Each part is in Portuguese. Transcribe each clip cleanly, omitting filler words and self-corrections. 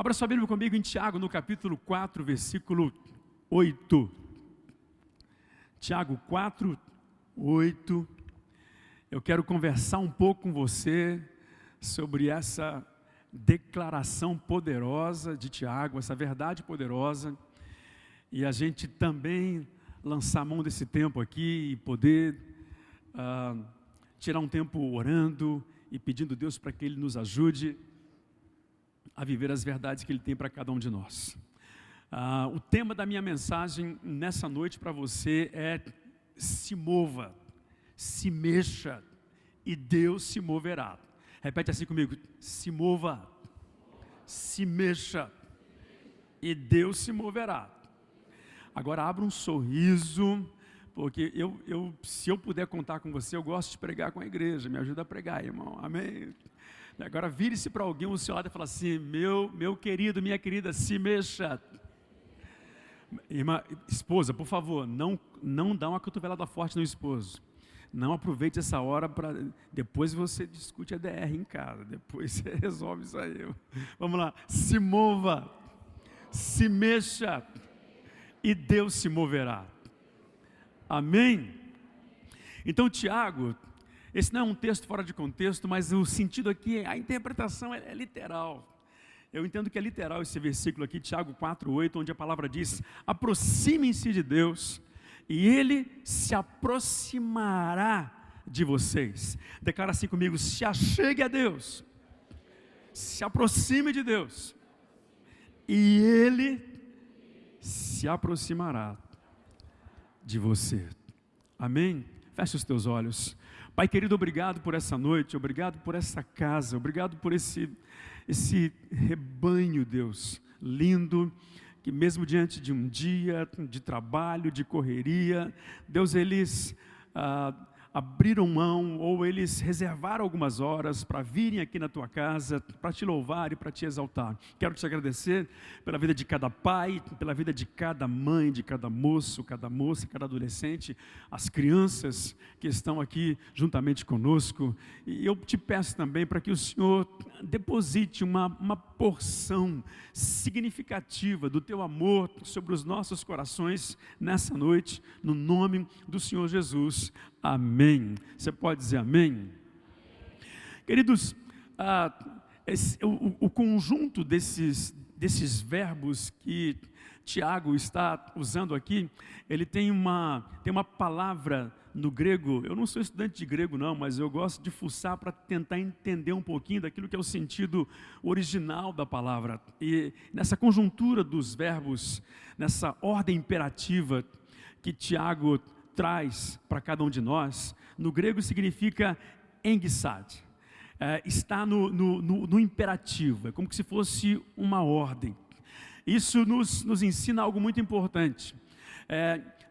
Abra sua Bíblia comigo em Tiago, no capítulo 4, versículo 8. Tiago 4, 8. Eu quero conversar um pouco com você sobre essa declaração poderosa de Tiago, essa verdade poderosa, e a gente também lançar a mão desse tempo aqui e poder tirar um tempo orando e pedindo a Deus para que Ele nos ajude a viver as verdades que Ele tem para cada um de nós. O tema da minha mensagem nessa noite para você é: se mova, se mexa e Deus se moverá. Repete assim comigo: se mova, se mexa e Deus se moverá. Agora abra um sorriso, porque se eu puder contar com você, eu gosto de pregar com a igreja. Me ajuda a pregar, irmão, amém? Agora vire-se para alguém ao seu lado e fala assim: meu querido, minha querida, se mexa. Irmã, esposa, por favor, não dá uma cotovelada forte no esposo. Não aproveite essa hora para... Depois você discute a DR em casa. Depois você resolve isso aí. Vamos lá. Se mova. Se mexa. E Deus se moverá. Amém? Então, Tiago, esse não é um texto fora de contexto, mas o sentido aqui, a interpretação é literal. Eu entendo que é literal esse versículo aqui, Tiago 4:8, onde a palavra diz: aproximem-se de Deus, e Ele se aproximará de vocês. Declara assim comigo: se achegue a Deus, se aproxime de Deus, e Ele se aproximará de você. Amém? Feche os teus olhos. Pai querido, obrigado por essa noite, obrigado por essa casa, obrigado por esse rebanho, Deus, lindo, que mesmo diante de um dia de trabalho, de correria, Deus, eles abriram mão, ou eles reservaram algumas horas para virem aqui na tua casa, para te louvar e para te exaltar. Quero te agradecer pela vida de cada pai, pela vida de cada mãe, de cada moço, cada moça, cada adolescente, as crianças que estão aqui juntamente conosco. E eu te peço também para que o Senhor deposite uma porção significativa do teu amor sobre os nossos corações nessa noite, no nome do Senhor Jesus. Amém. Você pode dizer amém? Queridos, o conjunto desses verbos que Tiago está usando aqui, ele tem uma palavra no grego. Eu não sou estudante de grego não, mas eu gosto de fuçar para tentar entender um pouquinho daquilo que é o sentido original da palavra. E nessa conjuntura dos verbos, nessa ordem imperativa que Tiago traz para cada um de nós, no grego significa enguissad. Está no imperativo, é como se fosse uma ordem. Isso nos ensina algo muito importante.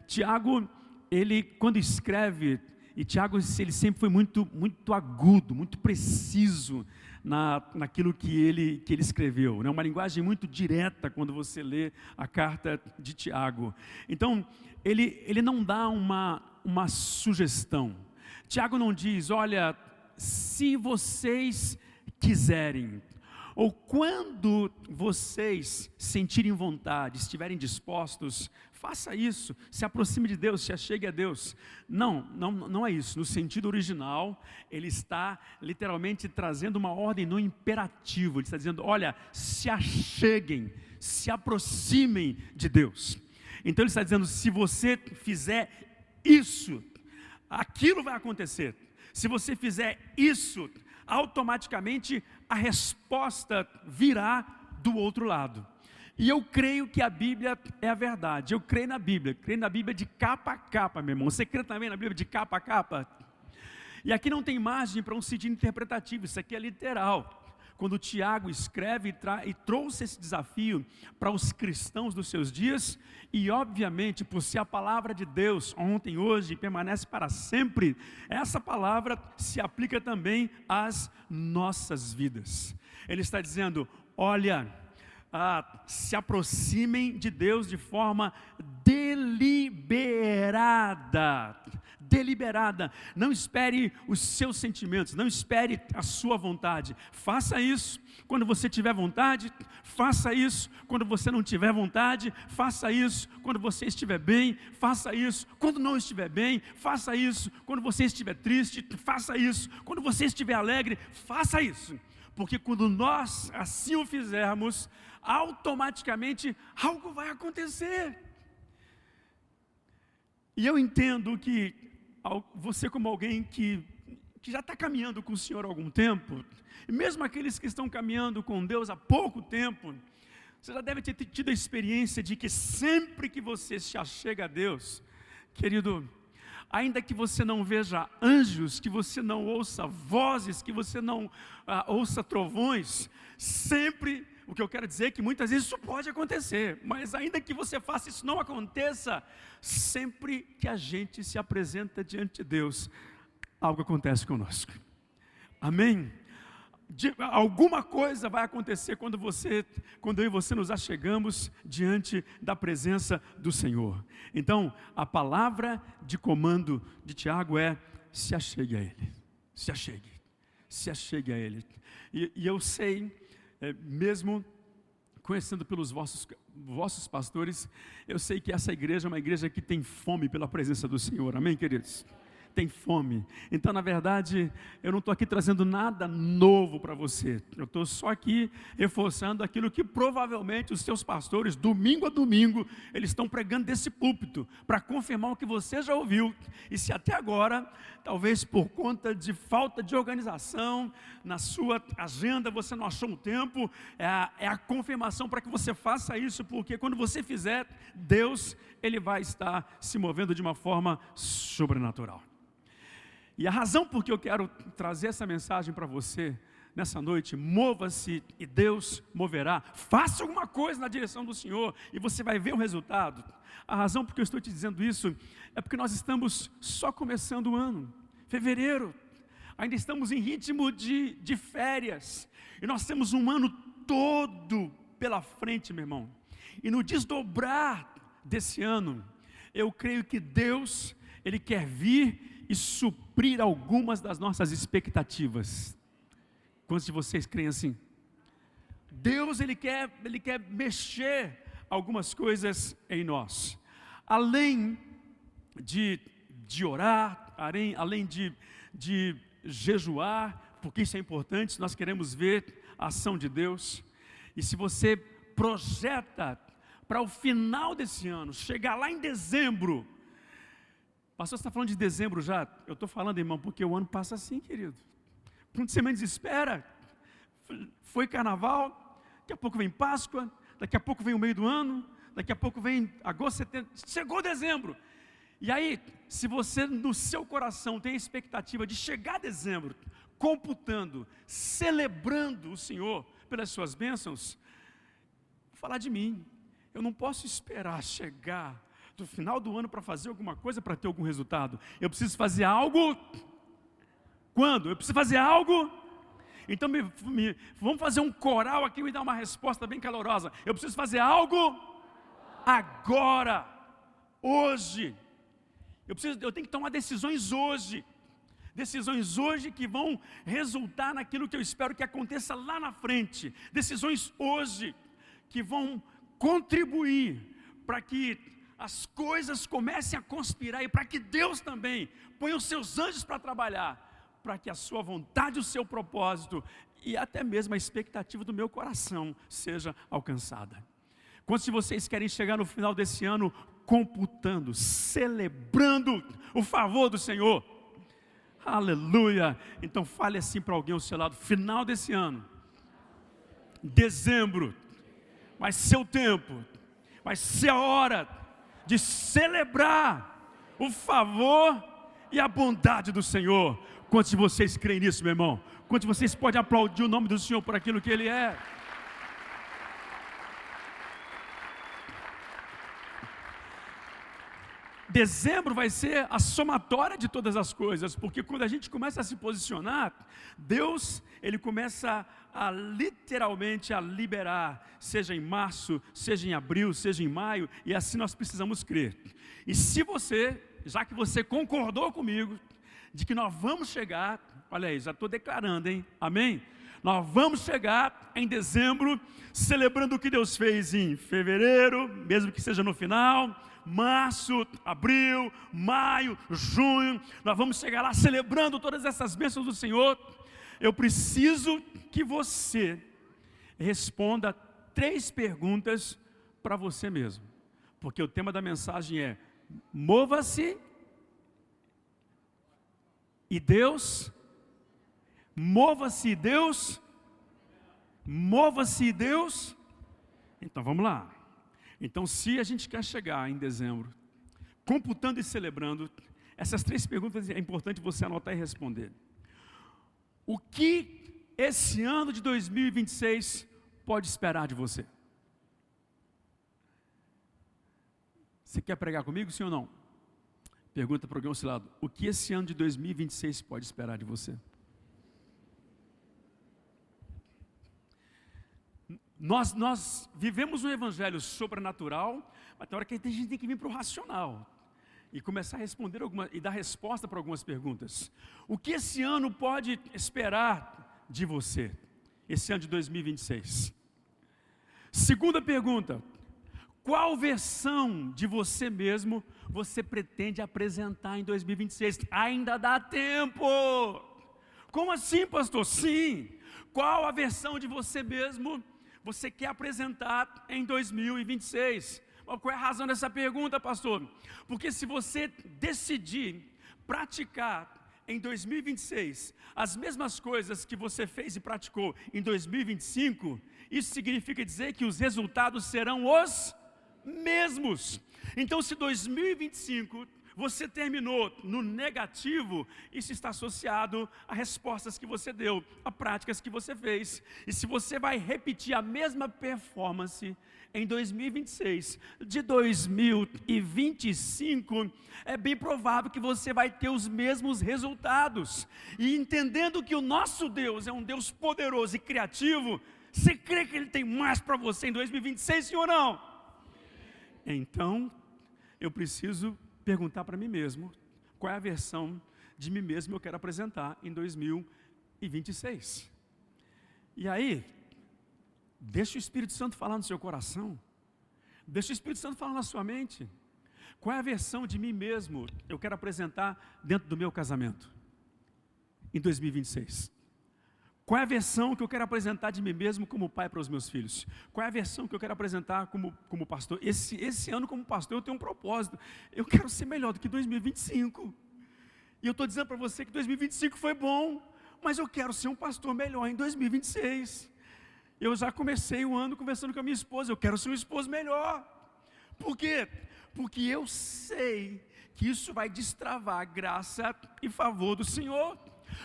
Tiago, ele quando escreve, e Tiago ele sempre foi muito agudo, muito preciso naquilo que ele escreveu, né? Uma linguagem muito direta quando você lê a carta de Tiago. Então, ele não dá uma sugestão. Tiago não diz: olha, se vocês quiserem, ou quando vocês sentirem vontade, estiverem dispostos, faça isso, se aproxime de Deus, se achegue a Deus. Não é isso. No sentido original, ele está literalmente trazendo uma ordem no imperativo. Ele está dizendo: olha, se acheguem, se aproximem de Deus. Então ele está dizendo: se você fizer isso, aquilo vai acontecer. Se você fizer isso, automaticamente a resposta virá do outro lado. E eu creio que a Bíblia é a verdade. Eu creio na Bíblia de capa a capa, meu irmão. Você crê também na Bíblia de capa a capa? E aqui não tem margem para um sentido interpretativo, isso aqui é literal. Quando Tiago escreve e trouxe esse desafio para os cristãos dos seus dias, e obviamente, por ser a palavra de Deus ontem, hoje e permanece para sempre, essa palavra se aplica também às nossas vidas. Ele está dizendo: olha, se aproximem de Deus de forma deliberada. deliberada. Não espere os seus sentimentos, não espere a sua vontade. Faça isso quando você tiver vontade, faça isso quando você não tiver vontade, faça isso quando você estiver bem, faça isso quando não estiver bem, faça isso quando você estiver triste, faça isso quando você estiver alegre, faça isso. Porque quando nós assim o fizermos, automaticamente algo vai acontecer. E eu entendo que você, como alguém que já está caminhando com o Senhor há algum tempo, e mesmo aqueles que estão caminhando com Deus há pouco tempo, você já deve ter tido a experiência de que sempre que você se achega a Deus, querido, ainda que você não veja anjos, que você não ouça vozes, que você não ouça trovões, sempre, o que eu quero dizer é que muitas vezes isso pode acontecer, mas ainda que você faça isso não aconteça, sempre que a gente se apresenta diante de Deus, algo acontece conosco. Amém? Alguma coisa vai acontecer quando eu e você nos achegamos diante da presença do Senhor. Então, a palavra de comando de Tiago é: se achegue a Ele, se achegue a Ele. E eu sei, mesmo conhecendo pelos vossos pastores, eu sei que essa igreja é uma igreja que tem fome pela presença do Senhor, amém, queridos? Tem fome. Então, na verdade, eu não estou aqui trazendo nada novo para você. Eu estou só aqui reforçando aquilo que provavelmente os seus pastores, domingo a domingo, eles estão pregando desse púlpito, para confirmar o que você já ouviu. E se até agora, talvez por conta de falta de organização na sua agenda, você não achou um tempo, é a confirmação para que você faça isso, porque quando você fizer, Deus, Ele vai estar se movendo de uma forma sobrenatural. E a razão por que eu quero trazer essa mensagem para você nessa noite: mova-se e Deus moverá. Faça alguma coisa na direção do Senhor e você vai ver o resultado. A razão por que eu estou te dizendo isso é porque nós estamos só começando o ano, fevereiro. Ainda estamos em ritmo de férias. E nós temos um ano todo pela frente, meu irmão. E no desdobrar desse ano, eu creio que Deus, Ele quer vir e suprir algumas das nossas expectativas. Quantos de vocês creem assim? Deus, Ele quer mexer algumas coisas em nós. Além de orar, além de jejuar, porque isso é importante, nós queremos ver a ação de Deus. E se você projeta para o final desse ano, chegar lá em dezembro, pastor, você está falando de dezembro já? Eu estou falando, irmão, porque o ano passa assim, querido. Quando você menos espera, foi carnaval, daqui a pouco vem Páscoa, daqui a pouco vem o meio do ano, daqui a pouco vem agosto, setembro, chegou dezembro. E aí, se você no seu coração tem a expectativa de chegar a dezembro, computando, celebrando o Senhor pelas suas bênçãos, vou falar de mim. Eu não posso esperar chegar do final do ano para fazer alguma coisa, para ter algum resultado. Eu preciso fazer algo. Quando? Eu preciso fazer algo. Então vamos fazer um coral aqui e me dar uma resposta bem calorosa. Eu preciso fazer algo agora, hoje. Eu tenho que tomar decisões hoje. Decisões hoje que vão resultar naquilo que eu espero que aconteça lá na frente. Decisões hoje que vão contribuir para que as coisas comecem a conspirar e para que Deus também ponha os seus anjos para trabalhar, para que a sua vontade, o seu propósito e até mesmo a expectativa do meu coração seja alcançada. Quantos de vocês querem chegar no final desse ano computando, celebrando o favor do Senhor? Aleluia! Então fale assim para alguém ao seu lado: final desse ano, dezembro, vai ser o tempo, vai ser a hora de celebrar o favor e a bondade do Senhor. Quantos de vocês creem nisso, meu irmão? Quantos de vocês podem aplaudir o nome do Senhor por aquilo que Ele é? Dezembro vai ser a somatória de todas as coisas, porque quando a gente começa a se posicionar, Deus, Ele começa a literalmente a liberar, seja em março, seja em abril, seja em maio, e assim nós precisamos crer. E se você já que você concordou comigo, de que nós vamos chegar, olha aí, já estou declarando, hein? Amém? Nós vamos chegar em dezembro, celebrando o que Deus fez em fevereiro, mesmo que seja no final, março, abril, maio, junho, nós vamos chegar lá celebrando todas essas bênçãos do Senhor. Eu preciso que você responda 3 perguntas para você mesmo, porque o tema da mensagem é: mova-se e Deus, mova-se e Deus, mova-se e Deus. Então vamos lá. Então, se a gente quer chegar em dezembro, computando e celebrando, essas 3 perguntas é importante você anotar e responder. O que esse ano de 2026 pode esperar de você? Você quer pregar comigo, sim ou não? Pergunta para alguém ao seu lado: o que esse ano de 2026 pode esperar de você? Nós vivemos um evangelho sobrenatural, mas tem hora que a gente tem que vir para o racional e começar a responder e dar resposta para algumas perguntas. O que esse ano pode esperar de você, esse ano de 2026? Segunda pergunta: qual versão de você mesmo você pretende apresentar em 2026? Ainda dá tempo. Como assim, pastor? Sim. Qual a versão de você mesmo você quer apresentar em 2026? Qual é a razão dessa pergunta, pastor? Porque se você decidir praticar em 2026 as mesmas coisas que você fez e praticou em 2025, isso significa dizer que os resultados serão os mesmos. Então, se 2025 você terminou no negativo, isso está associado a respostas que você deu, a práticas que você fez. E se você vai repetir a mesma performance em 2026, de 2025, é bem provável que você vai ter os mesmos resultados. E entendendo que o nosso Deus é um Deus poderoso e criativo, você crê que Ele tem mais para você em 2026, sim ou não? Então, eu preciso perguntar para mim mesmo, qual é a versão de mim mesmo eu quero apresentar em 2026. E aí, deixa o Espírito Santo falar no seu coração, deixa o Espírito Santo falar na sua mente. Qual é a versão de mim mesmo eu quero apresentar dentro do meu casamento em 2026? Qual é a versão que eu quero apresentar de mim mesmo como pai para os meus filhos? Qual é a versão que eu quero apresentar como pastor? Esse ano como pastor eu tenho um propósito. Eu quero ser melhor do que 2025. E eu estou dizendo para você que 2025 foi bom, mas eu quero ser um pastor melhor em 2026. Eu já comecei o ano conversando com a minha esposa, eu quero ser um esposo melhor. Por quê? Porque eu sei que isso vai destravar a graça e favor do Senhor.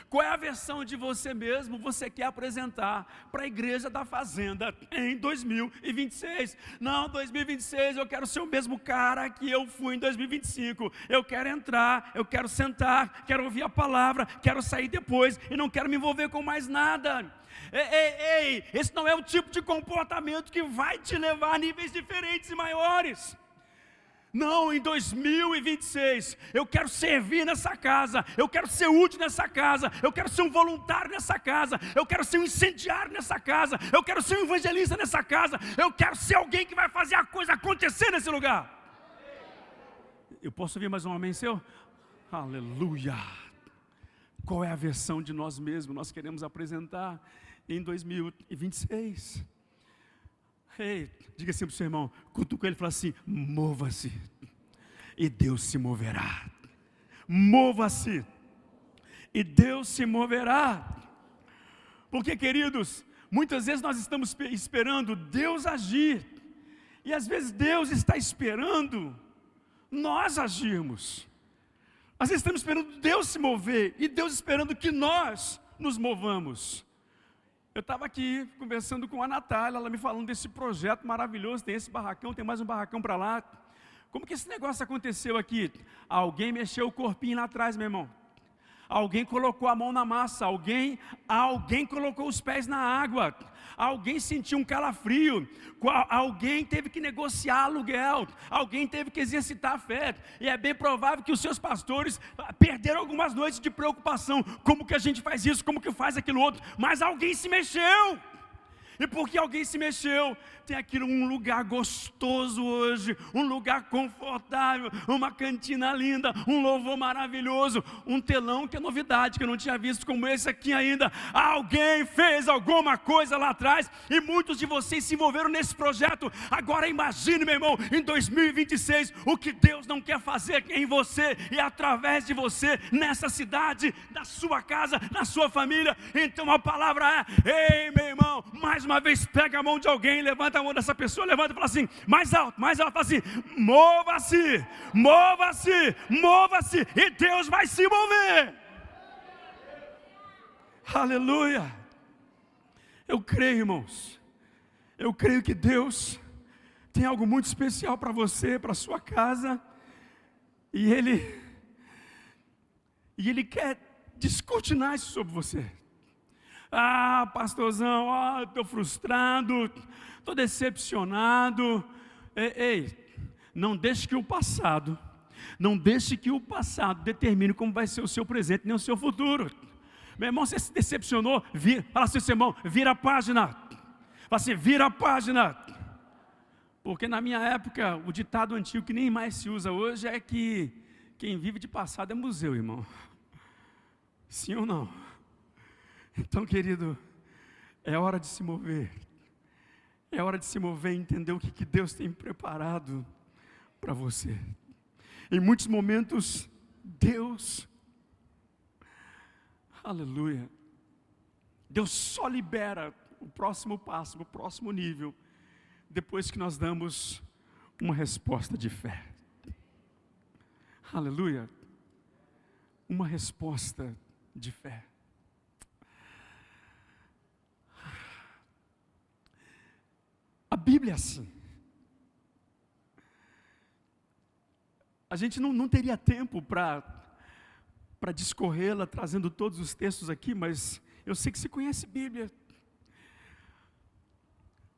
Qual é a versão de você mesmo você quer apresentar para a igreja da fazenda em 2026? Não, 2026 eu quero ser o mesmo cara que eu fui em 2025. Eu quero entrar, eu quero sentar, quero ouvir a palavra, quero sair depois e não quero me envolver com mais nada. Ei, esse não é o tipo de comportamento que vai te levar a níveis diferentes e maiores. Não, em 2026, eu quero servir nessa casa, eu quero ser útil nessa casa, eu quero ser um voluntário nessa casa, eu quero ser um incendiário nessa casa, eu quero ser um evangelista nessa casa, eu quero ser alguém que vai fazer a coisa acontecer nesse lugar. Eu posso ouvir mais um amém seu? Aleluia! Qual é a versão de nós mesmos nós queremos apresentar em 2026? Ei, diga assim para o seu irmão, cutuca ele e fala assim: mova-se, e Deus se moverá. Mova-se, e Deus se moverá. Porque, queridos, muitas vezes nós estamos esperando Deus agir, e às vezes Deus está esperando nós agirmos. Às vezes estamos esperando Deus se mover, e Deus esperando que nós nos movamos. Eu estava aqui conversando com a Natália, ela me falando desse projeto maravilhoso, tem esse barracão, tem mais um barracão para lá. Como que esse negócio aconteceu aqui? Alguém mexeu o corpinho lá atrás, meu irmão. Alguém colocou a mão na massa, alguém colocou os pés na água, alguém sentiu um calafrio, alguém teve que negociar aluguel, alguém teve que exercitar a fé, e é bem provável que os seus pastores perderam algumas noites de preocupação, como que a gente faz isso, como que faz aquilo outro, mas alguém se mexeu. E porque alguém se mexeu, tem aqui um lugar gostoso hoje, um lugar confortável, uma cantina linda, um louvor maravilhoso, um telão que é novidade, que eu não tinha visto como esse aqui ainda. Alguém fez alguma coisa lá atrás, e muitos de vocês se envolveram nesse projeto. Agora imagine, meu irmão, em 2026, o que Deus não quer fazer em você, e através de você, nessa cidade, na sua casa, na sua família. Então a palavra é, ei meu irmão, mais uma vez pega a mão de alguém, levanta a mão dessa pessoa, levanta e fala assim, mais alto, fala assim, mova-se, mova-se, mova-se, e Deus vai se mover. Aleluia. Eu creio, irmãos, eu creio que Deus tem algo muito especial para você, para a sua casa, e Ele quer descortinar isso sobre você. Ah, pastorzão, estou frustrado, estou decepcionado. Ei, não deixe que o passado determine como vai ser o seu presente, nem o seu futuro. Meu irmão, você se decepcionou, fala assim, seu irmão, vira a página. Fala assim, vira a página. Porque na minha época, o ditado antigo que nem mais se usa hoje é que quem vive de passado é museu, irmão. Sim ou não? Então, querido, é hora de se mover. É hora de se mover e entender o que Deus tem preparado para você. Em muitos momentos, Deus, aleluia, Deus só libera o próximo passo, o próximo nível, depois que nós damos uma resposta de fé. Aleluia, uma resposta de fé. A Bíblia é assim. A gente não teria tempo para discorrê-la, trazendo todos os textos aqui, mas eu sei que você conhece a Bíblia.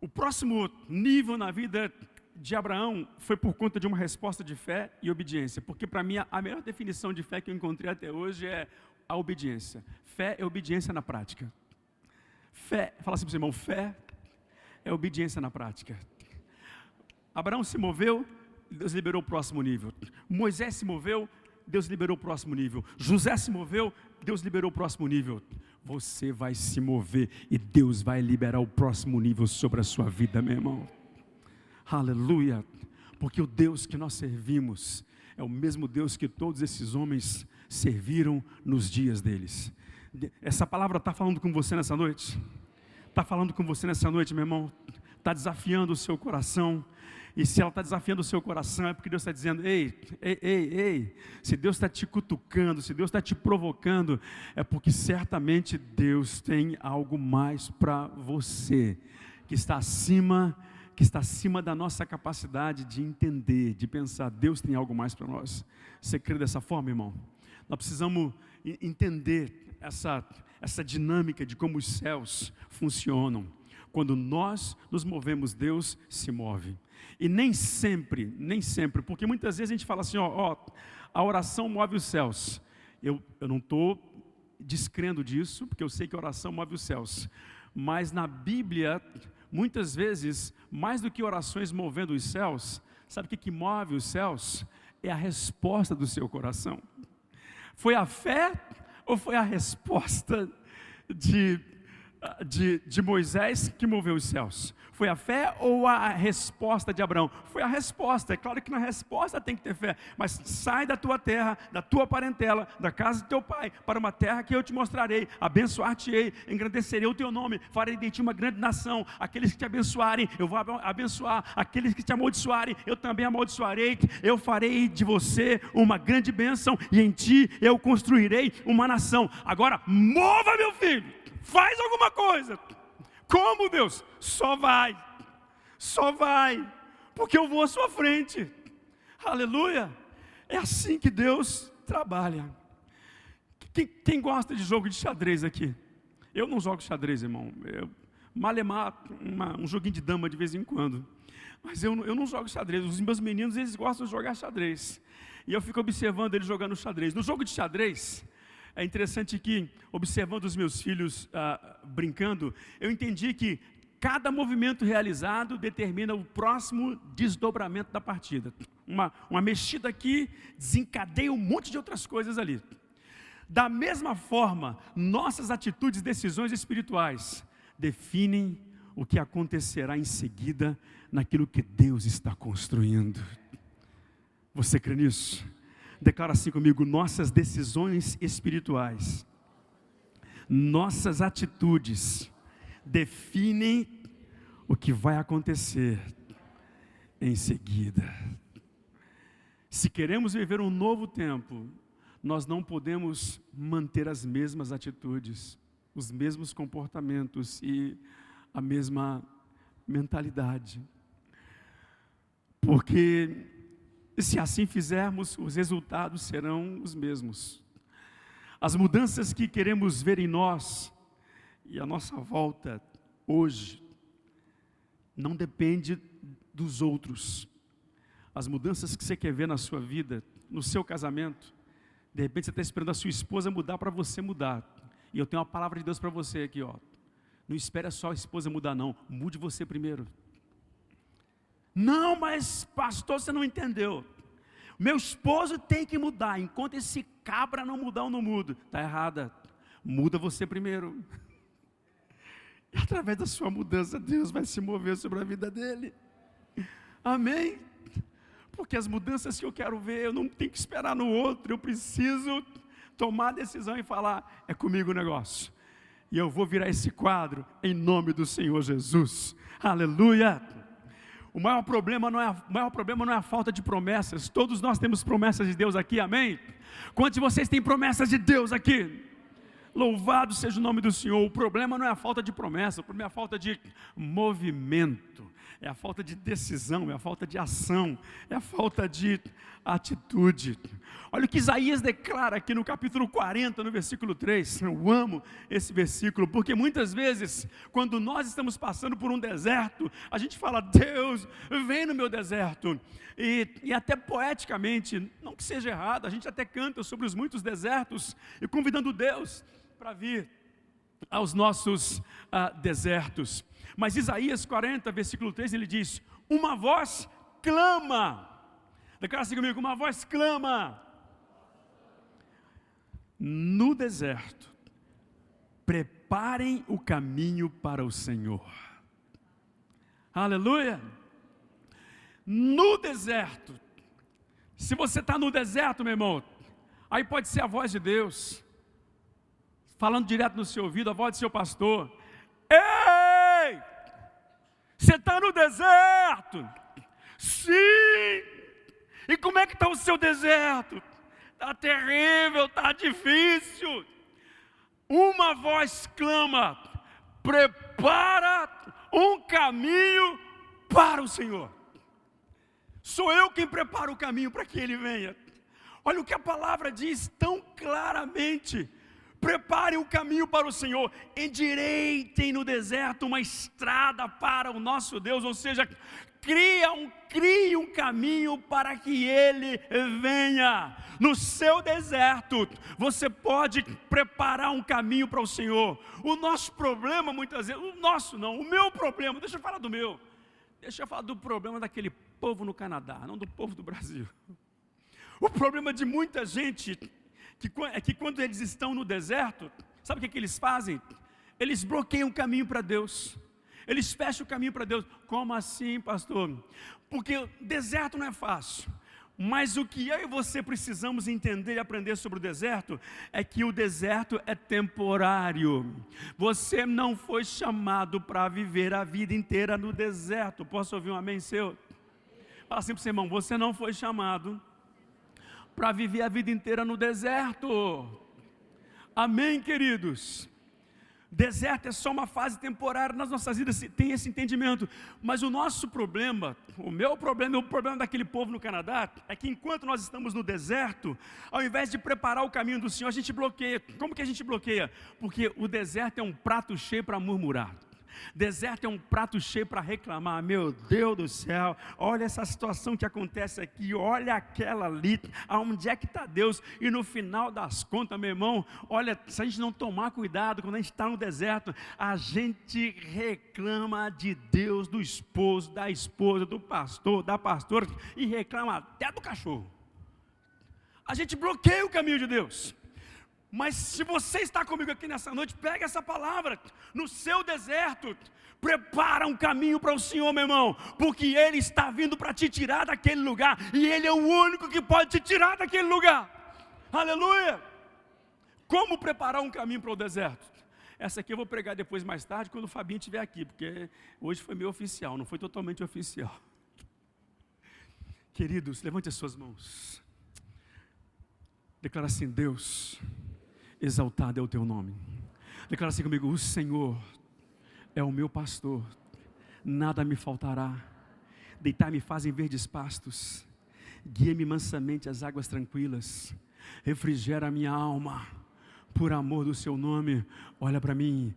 O próximo nível na vida de Abraão foi por conta de uma resposta de fé e obediência, porque para mim a melhor definição de fé que eu encontrei até hoje é a obediência. Fé é obediência na prática. Fé, fala assim para o seu irmão, fé é obediência na prática. Abraão se moveu, Deus liberou o próximo nível. Moisés se moveu, Deus liberou o próximo nível. José se moveu, Deus liberou o próximo nível. Você vai se mover e Deus vai liberar o próximo nível sobre a sua vida, meu irmão. Aleluia. Porque o Deus que nós servimos é o mesmo Deus que todos esses homens serviram nos dias deles. Essa palavra está falando com você nessa noite? Está falando com você nessa noite, meu irmão? Está desafiando o seu coração. E se ela está desafiando o seu coração, é porque Deus está dizendo, ei, se Deus está te cutucando, se Deus está te provocando, é porque certamente Deus tem algo mais para você, que está acima da nossa capacidade de entender, de pensar. Deus tem algo mais para nós. Você crê dessa forma, irmão? Nós precisamos entender essa dinâmica de como os céus funcionam. Quando nós nos movemos, Deus se move. E nem sempre, porque muitas vezes a gente fala assim, a oração move os céus. Eu não estou descrendo disso, porque eu sei que a oração move os céus. Mas na Bíblia, muitas vezes, mais do que orações movendo os céus, sabe o que move os céus? É a resposta do seu coração. Foi a fé ou foi a resposta de Moisés que moveu os céus? Foi a fé ou a resposta de Abraão? Foi a resposta. É claro que na resposta tem que ter fé. Mas sai da tua terra, da tua parentela, da casa de teu pai, para uma terra que eu te mostrarei. Abençoar-te-ei, engrandecerei o teu nome, farei de ti uma grande nação. Aqueles que te abençoarem, eu vou abençoar. Aqueles que te amaldiçoarem, eu também amaldiçoarei. Eu farei de você uma grande bênção, e em ti eu construirei uma nação. Agora, mova, meu filho, faz alguma coisa. Como, Deus? Só vai, porque eu vou à sua frente. Aleluia. É assim que Deus trabalha. Quem gosta de jogo de xadrez aqui? Eu não jogo xadrez, irmão. Malemar, um joguinho de dama de vez em quando. Mas eu não jogo xadrez. Os meus meninos, eles gostam de jogar xadrez. E eu fico observando eles jogando xadrez. No jogo de xadrez, é interessante que, observando os meus filhos brincando, eu entendi que cada movimento realizado determina o próximo desdobramento da partida. Uma mexida aqui desencadeia um monte de outras coisas ali. Da mesma forma, nossas atitudes e decisões espirituais definem o que acontecerá em seguida naquilo que Deus está construindo. Você crê nisso? Declara assim comigo: nossas decisões espirituais, nossas atitudes definem o que vai acontecer em seguida. Se queremos viver um novo tempo, nós não podemos manter as mesmas atitudes, os mesmos comportamentos e a mesma mentalidade. Porque se assim fizermos, os resultados serão os mesmos. As mudanças que queremos ver em nós e à nossa volta hoje não depende dos outros. As mudanças que você quer ver na sua vida, no seu casamento, de repente você está esperando a sua esposa mudar para você mudar. E eu tenho uma palavra de Deus para você aqui, ó. Não espere só a esposa mudar, não. Mude você primeiro. Não, mas pastor, você não entendeu. Meu esposo tem que mudar. Enquanto esse cabra não mudar, eu não mudo. Está errada. Muda você primeiro. E através da sua mudança, Deus vai se mover sobre a vida dele. Amém? Porque as mudanças que eu quero ver, eu não tenho que esperar no outro. Eu preciso tomar a decisão e falar: é comigo o negócio. E eu vou virar esse quadro em nome do Senhor Jesus. Aleluia! O maior problema não é a falta de promessas. Todos nós temos promessas de Deus aqui, amém? Quantos de vocês têm promessas de Deus aqui? Louvado seja o nome do Senhor. O problema não é a falta de promessa, o problema é a falta de movimento, é a falta de decisão, é a falta de ação, é a falta de atitude. Olha o que Isaías declara aqui no capítulo 40, no versículo 3. Eu amo esse versículo, porque muitas vezes, quando nós estamos passando por um deserto, a gente fala: Deus, vem no meu deserto. E até poeticamente, não que seja errado, a gente até canta sobre os muitos desertos, e convidando Deus para vir aos nossos desertos. Mas Isaías 40, versículo 3, ele diz: uma voz clama. Declara assim comigo: uma voz clama. No deserto, preparem o caminho para o Senhor. Aleluia. No deserto. Se você está no deserto, meu irmão, aí pode ser a voz de Deus falando direto no seu ouvido, a voz do seu pastor: ei, você está no deserto? Sim. E como é que está o seu deserto? Está terrível, está difícil. Uma voz clama: prepara um caminho para o Senhor. Sou eu quem prepara o caminho para que Ele venha. Olha o que a palavra diz tão claramente: preparem o caminho para o Senhor, endireitem no deserto uma estrada para o nosso Deus. Ou seja, crie um caminho para que Ele venha. No seu deserto, você pode preparar um caminho para o Senhor. O nosso problema muitas vezes, o meu problema, deixa eu falar do meu. Deixa eu falar do problema daquele povo no Canadá, não do povo do Brasil. O problema de muita gente é que quando eles estão no deserto, sabe o que eles fazem? Eles bloqueiam o caminho para Deus. Eles fecham o caminho para Deus. Como assim, pastor? Porque o deserto não é fácil. Mas o que eu e você precisamos entender e aprender sobre o deserto é que o deserto é temporário. Você não foi chamado para viver a vida inteira no deserto. Posso ouvir um amém seu? Fala assim para o seu irmão: você não foi chamado para viver a vida inteira no deserto. Amém, queridos? Deserto é só uma fase temporária nas nossas vidas, tem esse entendimento. Mas o nosso problema, o meu problema e o problema daquele povo no Canadá, é que enquanto nós estamos no deserto, ao invés de preparar o caminho do Senhor, a gente bloqueia. Como que a gente bloqueia? Porque o deserto é um prato cheio para murmurar. Deserto é um prato cheio para reclamar. Meu Deus do céu, olha essa situação que acontece aqui, olha aquela ali, aonde é que está Deus? E no final das contas, meu irmão, olha, se a gente não tomar cuidado, quando a gente está no deserto, a gente reclama de Deus, do esposo, da esposa, do pastor, da pastora, e reclama até do cachorro. A gente bloqueia o caminho de Deus. Mas se você está comigo aqui nessa noite, pega essa palavra, no seu deserto, prepara um caminho para o Senhor, meu irmão, porque Ele está vindo para te tirar daquele lugar, e Ele é o único que pode te tirar daquele lugar, aleluia. Como preparar um caminho para o deserto? Essa aqui eu vou pregar depois mais tarde, quando o Fabinho estiver aqui, porque hoje foi meio oficial, não foi totalmente oficial. Queridos, levante as suas mãos, declara assim: Deus, exaltado é o teu nome. Declara assim comigo: o Senhor é o meu pastor, nada me faltará. Deitar-me faz em verdes pastos, guia-me mansamente às águas tranquilas, refrigera a minha alma, por amor do seu nome. Olha para mim,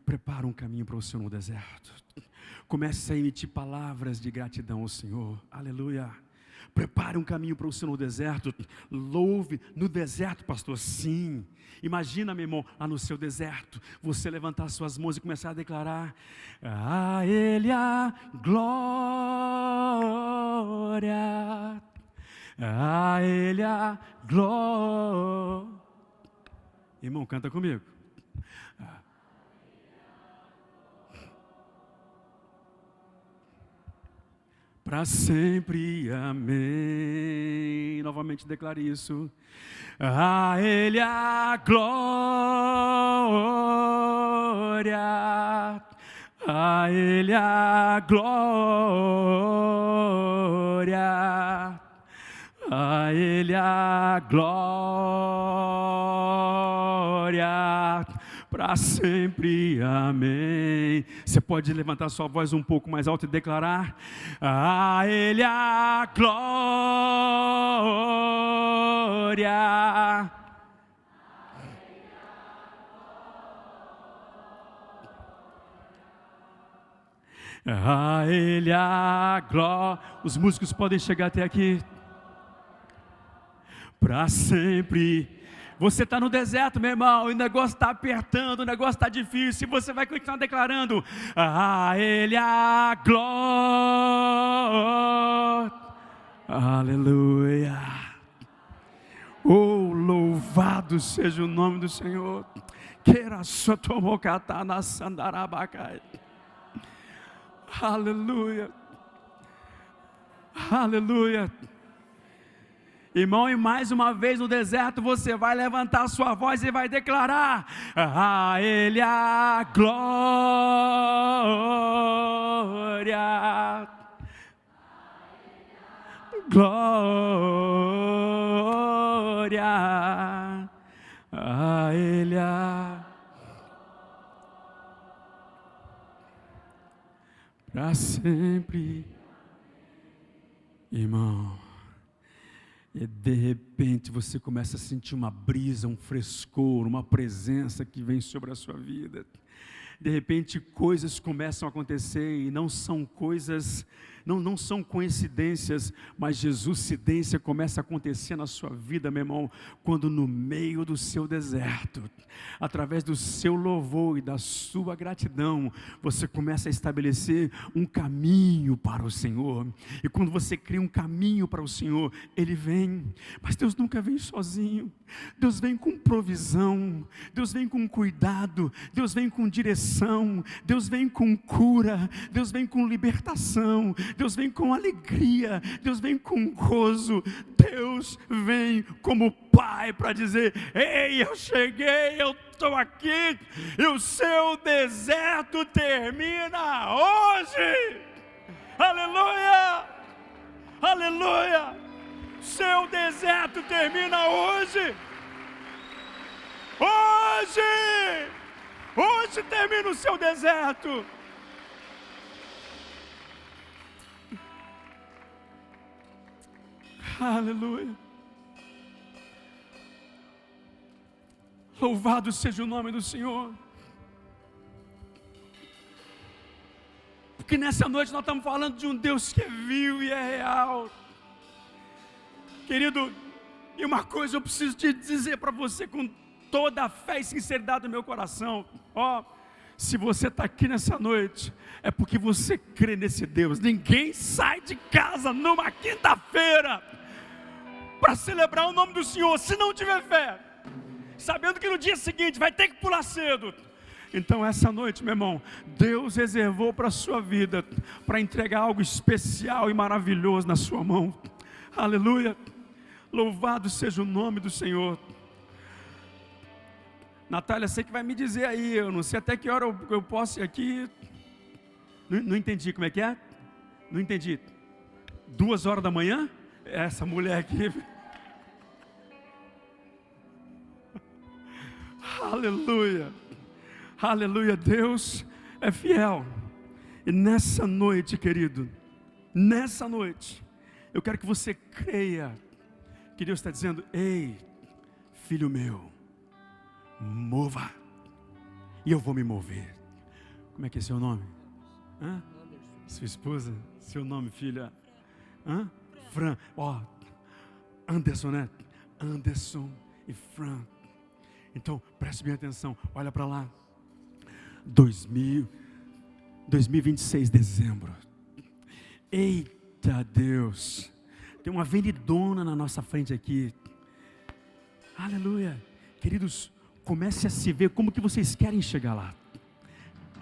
prepara um caminho para o Senhor no deserto. Comece a emitir palavras de gratidão ao Senhor, aleluia. Prepare um caminho para o Senhor no deserto. Louve no deserto, pastor. Sim. Imagina, meu irmão, lá no seu deserto, você levantar suas mãos e começar a declarar: a Ele a glória, a Ele a glória. Irmão, canta comigo. Para sempre, amém. Novamente declare isso. A Ele a glória, a Ele a glória, a Ele a glória, para sempre, amém. Você pode levantar sua voz um pouco mais alto e declarar: a Ele a glória, a Ele a glória. Os músicos podem chegar até aqui. Para sempre. Você está no deserto, meu irmão, e o negócio está apertando, o negócio está difícil, e você vai continuar declarando: a Ele a glória, aleluia. Oh, louvado seja o nome do Senhor. Queira só tomou catar na sandarabacai. Aleluia, aleluia. Irmão, e mais uma vez no deserto você vai levantar a sua voz e vai declarar: a Ele a glória, glória, a Ele a... para sempre, irmão. E de repente você começa a sentir uma brisa, um frescor, uma presença que vem sobre a sua vida. De repente coisas começam a acontecer e não são coisas, não são coincidências, mas Jesuscidência começa a acontecer na sua vida, meu irmão, quando no meio do seu deserto, através do seu louvor e da sua gratidão, você começa a estabelecer um caminho para o Senhor. E quando você cria um caminho para o Senhor, Ele vem. Mas Deus nunca vem sozinho. Deus vem com provisão, Deus vem com cuidado, Deus vem com direção, Deus vem com cura, Deus vem com libertação, Deus vem com alegria, Deus vem com gozo, Deus vem como Pai para dizer: ei, eu cheguei, eu estou aqui, e o seu deserto termina hoje. Aleluia, aleluia. Seu deserto termina hoje. Hoje Hoje termina o seu deserto. Aleluia. Louvado seja o nome do Senhor. Porque nessa noite nós estamos falando de um Deus que é vivo e é real. Querido, e uma coisa eu preciso te dizer para você com toda a fé e sinceridade do meu coração. Se você está aqui nessa noite, é porque você crê nesse Deus. Ninguém sai de casa numa quinta-feira para celebrar o nome do Senhor se não tiver fé, sabendo que no dia seguinte vai ter que pular cedo. Então essa noite, meu irmão, Deus reservou para a sua vida, para entregar algo especial e maravilhoso na sua mão. Aleluia. Louvado seja o nome do Senhor. Natália, você que vai me dizer aí, eu não sei até que hora eu posso ir aqui. Não entendi, como é que é? Não entendi. 2 horas da manhã? Essa mulher aqui. Aleluia. Aleluia, Deus é fiel. E nessa noite, querido, nessa noite, eu quero que você creia que Deus está dizendo: ei, filho meu, mova, e eu vou me mover. Como é que é seu nome? Hã? Sua esposa? Seu nome, filha? Hã? Fran. Anderson, né? Anderson e Fran. Então, preste bem atenção, olha para lá. 2026, dezembro. Eita Deus, tem uma avenidona na nossa frente aqui. Aleluia. Queridos, comece a se ver como que vocês querem chegar lá.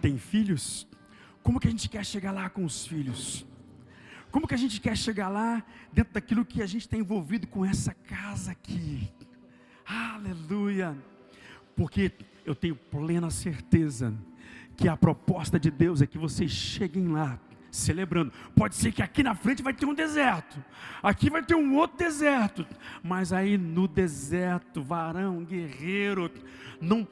Tem filhos? Como que a gente quer chegar lá com os filhos? Como que a gente quer chegar lá dentro daquilo que a gente está envolvido com essa casa aqui? Aleluia. Porque eu tenho plena certeza que a proposta de Deus é que vocês cheguem lá celebrando. Pode ser que aqui na frente vai ter um deserto, aqui vai ter um outro deserto, mas aí no deserto, varão, guerreiro, não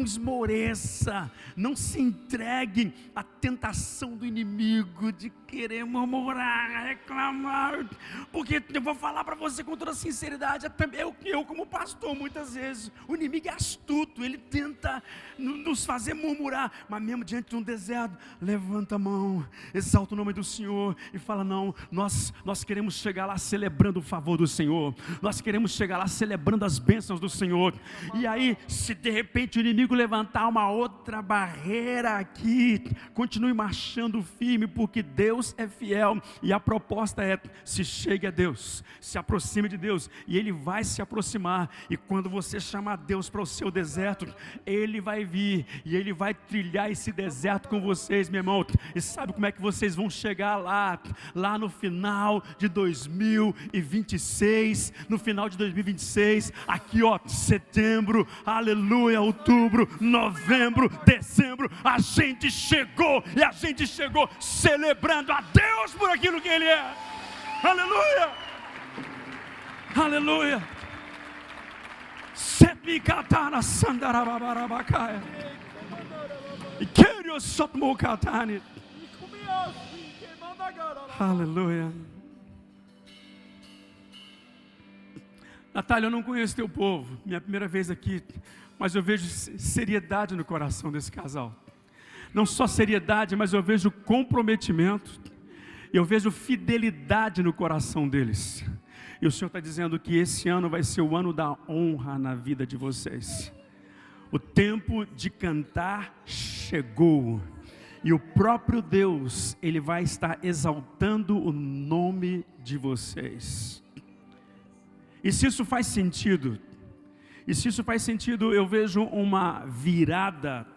esmoreça, não se entregue à tentação do inimigo de querer murmurar, reclamar, porque eu vou falar para você com toda sinceridade, até eu como pastor, muitas vezes, o inimigo é astuto, ele tenta nos fazer murmurar, mas mesmo diante de um deserto, levanta a mão, exalta o nome do Senhor e fala: não, nós queremos chegar lá celebrando o favor do Senhor, nós queremos chegar lá celebrando as bênçãos do Senhor. E aí, se de repente o inimigo levantar uma outra barreira aqui, continue marchando firme, porque Deus é fiel, e a proposta é: se chegue a Deus, se aproxime de Deus, e Ele vai se aproximar, e quando você chamar Deus para o seu deserto, Ele vai vir, e Ele vai trilhar esse deserto com vocês, meu irmão. E sabe como é que vocês vão chegar lá no final de 2026, no final de 2026, aqui setembro, aleluia, outubro, novembro, dezembro, a gente chegou, e a gente chegou celebrando a Deus por aquilo que Ele é, aleluia, aleluia, sepicatana sandarabarabacaia, e querio sotmocatane. Aleluia. Natália, eu não conheço teu povo, minha primeira vez aqui, mas eu vejo seriedade no coração desse casal. Não só seriedade, mas eu vejo comprometimento, eu vejo fidelidade no coração deles. E o Senhor está dizendo que esse ano vai ser o ano da honra na vida de vocês. O tempo de cantar chegou. E o próprio Deus, Ele vai estar exaltando o nome de vocês. E se isso faz sentido, eu vejo uma virada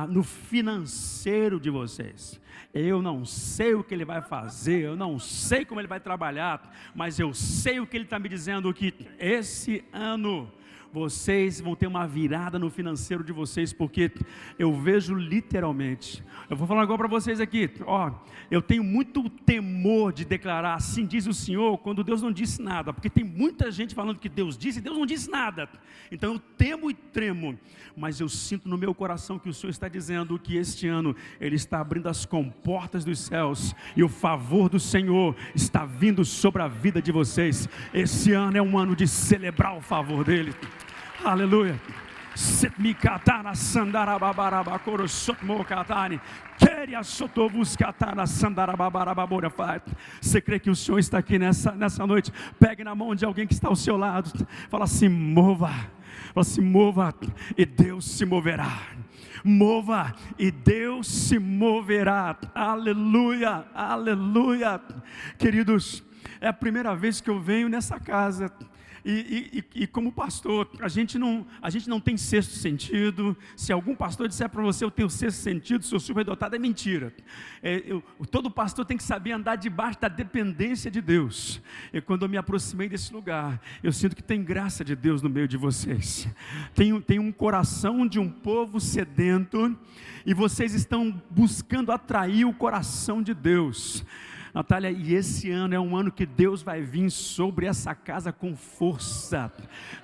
no financeiro de vocês. Eu não sei o que Ele vai fazer, eu não sei como Ele vai trabalhar, mas eu sei o que Ele está me dizendo, que esse ano vocês vão ter uma virada no financeiro de vocês, porque eu vejo literalmente, eu vou falar agora para vocês aqui, eu tenho muito temor de declarar, assim diz o Senhor, quando Deus não disse nada, porque tem muita gente falando que Deus disse e Deus não disse nada, então eu temo e tremo, mas eu sinto no meu coração que o Senhor está dizendo que este ano Ele está abrindo as comportas dos céus, e o favor do Senhor está vindo sobre a vida de vocês. Esse ano é um ano de celebrar o favor dEle, aleluia. Você crê que o Senhor está aqui nessa noite? Pegue na mão de alguém que está ao seu lado, fala assim, mova, e Deus se moverá. Mova e Deus se moverá, aleluia, aleluia. Queridos, é a primeira vez que eu venho nessa casa. E como pastor, a gente não tem sexto sentido. Se algum pastor disser para você, eu tenho sexto sentido, sou superdotado, é mentira. Todo pastor tem que saber andar debaixo da dependência de Deus. E quando eu me aproximei desse lugar, eu sinto que tem graça de Deus no meio de vocês. Tem um coração de um povo sedento, e vocês estão buscando atrair o coração de Deus. Natália, e esse ano é um ano que Deus vai vir sobre essa casa com força.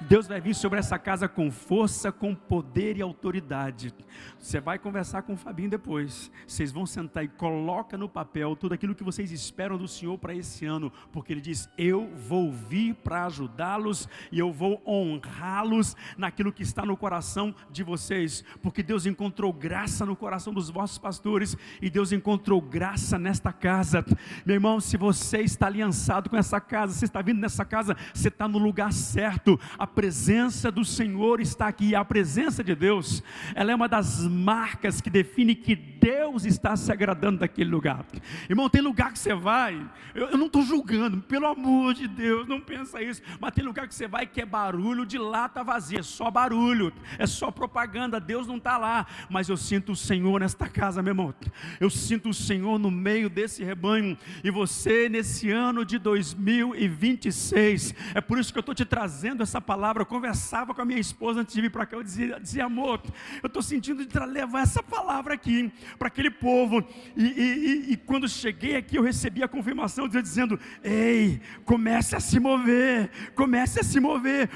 Deus vai vir sobre essa casa com força, com poder e autoridade. Você vai conversar com o Fabinho depois. Vocês vão sentar e coloca no papel tudo aquilo que vocês esperam do Senhor para esse ano, porque Ele diz, eu vou vir para ajudá-los e eu vou honrá-los naquilo que está no coração de vocês, porque Deus encontrou graça no coração dos vossos pastores, e Deus encontrou graça nesta casa. Meu irmão, se você está aliançado com essa casa, você está vindo nessa casa, você está no lugar certo. A presença do Senhor está aqui. A presença de Deus, ela é uma das marcas que define que Deus está se agradando daquele lugar. Irmão, tem lugar que você vai, eu não estou julgando, pelo amor de Deus, não pensa isso, mas tem lugar que você vai que é barulho de lata vazia, é só barulho, é só propaganda, Deus não está lá. Mas eu sinto o Senhor nesta casa, meu irmão, eu sinto o Senhor no meio desse rebanho. E você nesse ano de 2026, é por isso que eu estou te trazendo essa palavra. Eu conversava com a minha esposa antes de vir para cá, eu dizia amor, eu estou sentindo de levar essa palavra aqui, para aquele povo, e quando cheguei aqui eu recebi a confirmação, dizendo, ei, comece a se mover,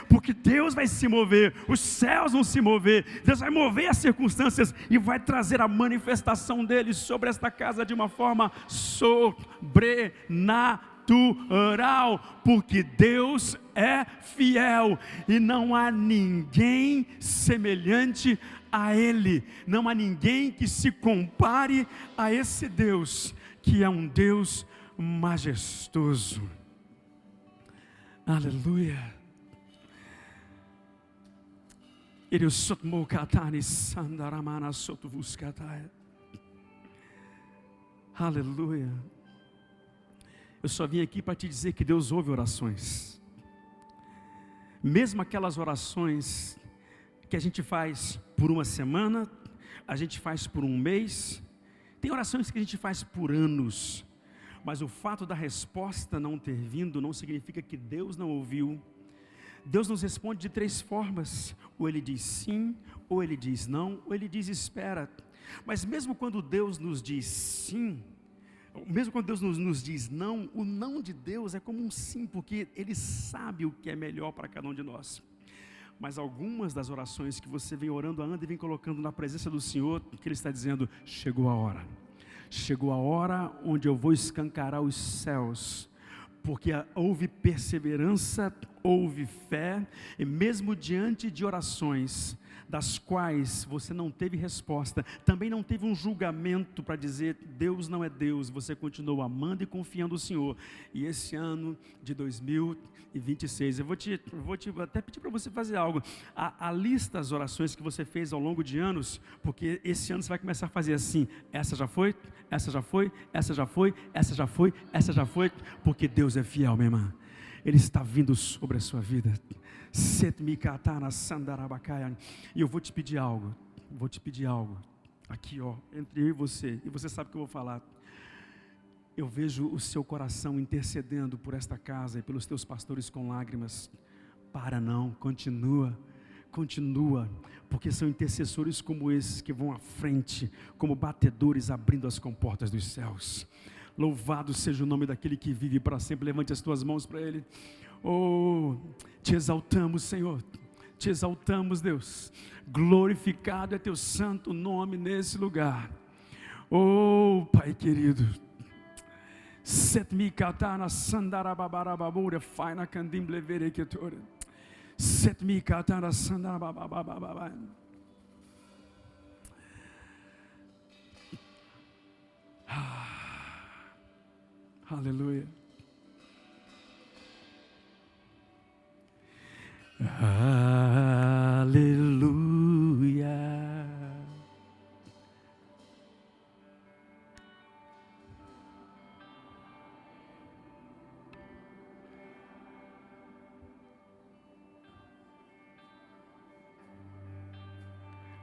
porque Deus vai se mover, os céus vão se mover, Deus vai mover as circunstâncias, e vai trazer a manifestação dEle sobre esta casa de uma forma sobrenatural, porque Deus é fiel, e não há ninguém semelhante a Ele, não há ninguém que se compare a esse Deus, que é um Deus majestoso, aleluia. Aleluia. Eu só vim aqui para te dizer que Deus ouve orações, mesmo aquelas orações que a gente faz por uma semana, a gente faz por um mês, tem orações que a gente faz por anos, mas o fato da resposta não ter vindo não significa que Deus não ouviu. Deus nos responde de 3 formas, ou Ele diz sim, ou Ele diz não, ou Ele diz espera. Mas mesmo quando Deus nos diz sim, mesmo quando Deus nos diz não, o não de Deus é como um sim, porque Ele sabe o que é melhor para cada um de nós. Mas algumas das orações que você vem orando há anos e vem colocando na presença do Senhor, que Ele está dizendo, chegou a hora onde eu vou escancarar os céus, porque houve perseverança, houve fé, e mesmo diante de orações das quais você não teve resposta, também não teve um julgamento para dizer Deus não é Deus, você continuou amando e confiando no Senhor. E esse ano de 2026, eu vou te até pedir para você fazer algo, a lista das orações que você fez ao longo de anos, porque esse ano você vai começar a fazer assim, essa já foi, essa já foi, essa já foi, essa já foi, essa já foi, porque Deus é fiel, minha irmã. Ele está vindo sobre a sua vida. E eu vou te pedir algo. Aqui, entre eu e você sabe o que eu vou falar. Eu vejo o seu coração intercedendo por esta casa e pelos teus pastores com lágrimas. Para não, continua. Continua, porque são intercessores como esses que vão à frente, como batedores abrindo as comportas dos céus. Louvado seja o nome daquele que vive para sempre. Levante as tuas mãos para Ele. Oh, te exaltamos, Senhor. Te exaltamos, Deus. Glorificado é teu santo nome nesse lugar. Oh, Pai querido. Set-me katana sandarababarabaura faina candim levereketora. Set-me katana sandarababababa. Aleluia. Aleluia.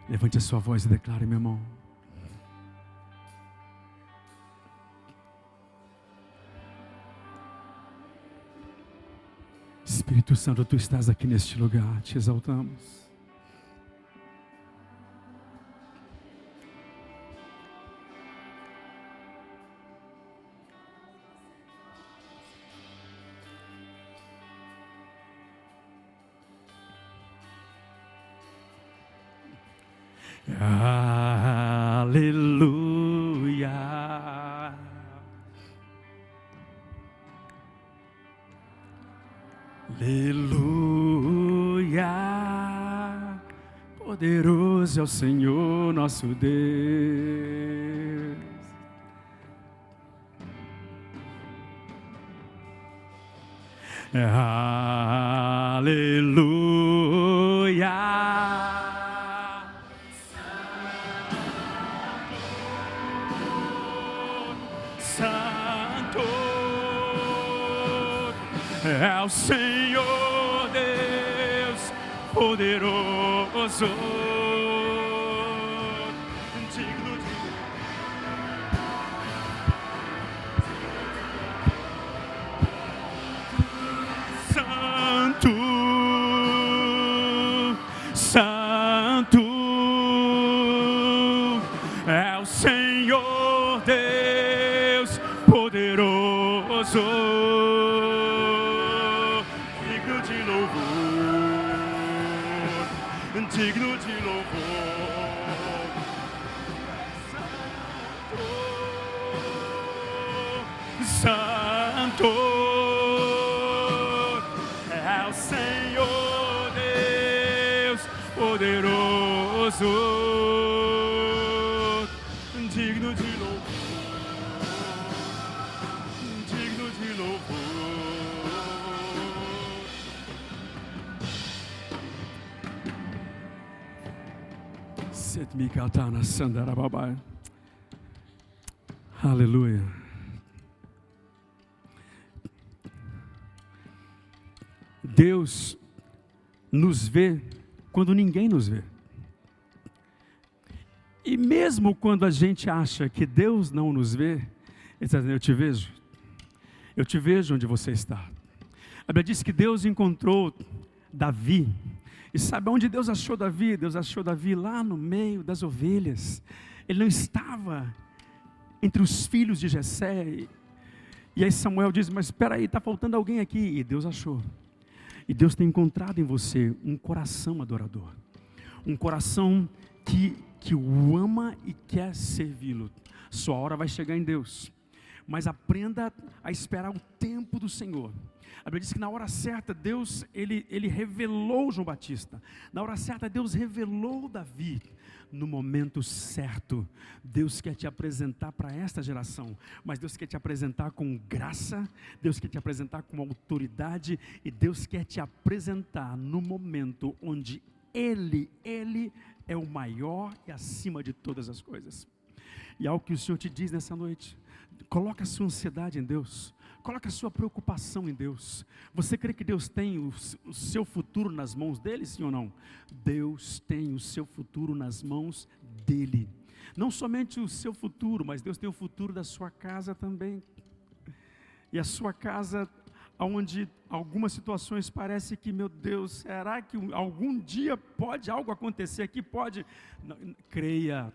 Levante a sua voz e declare, meu irmão. Espírito Santo, tu estás aqui neste lugar, te exaltamos. Aleluia. Aleluia. Poderoso é o Senhor nosso Deus. Aleluia. Santo é o Senhor Deus poderoso, digno de Santo, Santo é o Senhor Deus poderoso, digno de louvor, digno de louvor. Santo é o Senhor Deus poderoso, digno de Set-me katana sandarababa. Aleluia. Deus nos vê quando ninguém nos vê. E mesmo quando a gente acha que Deus não nos vê, Ele está dizendo, eu te vejo onde você está. A Bíblia diz que Deus encontrou Davi. E sabe onde Deus achou Davi? Deus achou Davi lá no meio das ovelhas. Ele não estava entre os filhos de Jessé. E aí Samuel diz, mas espera aí, está faltando alguém aqui. E Deus achou. E Deus tem encontrado em você um coração adorador. Um coração que o ama e quer servi-lo. Sua hora vai chegar em Deus. Mas aprenda a esperar o tempo do Senhor. A Bíblia diz que na hora certa Deus, ele revelou João Batista. Na hora certa Deus revelou Davi. No momento certo, Deus quer te apresentar para esta geração. Mas Deus quer te apresentar com graça. Deus quer te apresentar com autoridade. E Deus quer te apresentar no momento onde Ele é o maior e acima de todas as coisas. E algo que o Senhor te diz nessa noite. Coloca a sua ansiedade em Deus. Coloca a sua preocupação em Deus. Você crê que Deus tem o seu futuro nas mãos dele, sim ou não? Deus tem o seu futuro nas mãos dele. Não somente o seu futuro, mas Deus tem o futuro da sua casa também. E a sua casa, onde algumas situações parece que, meu Deus, será que algum dia pode algo acontecer aqui? Pode. Não, creia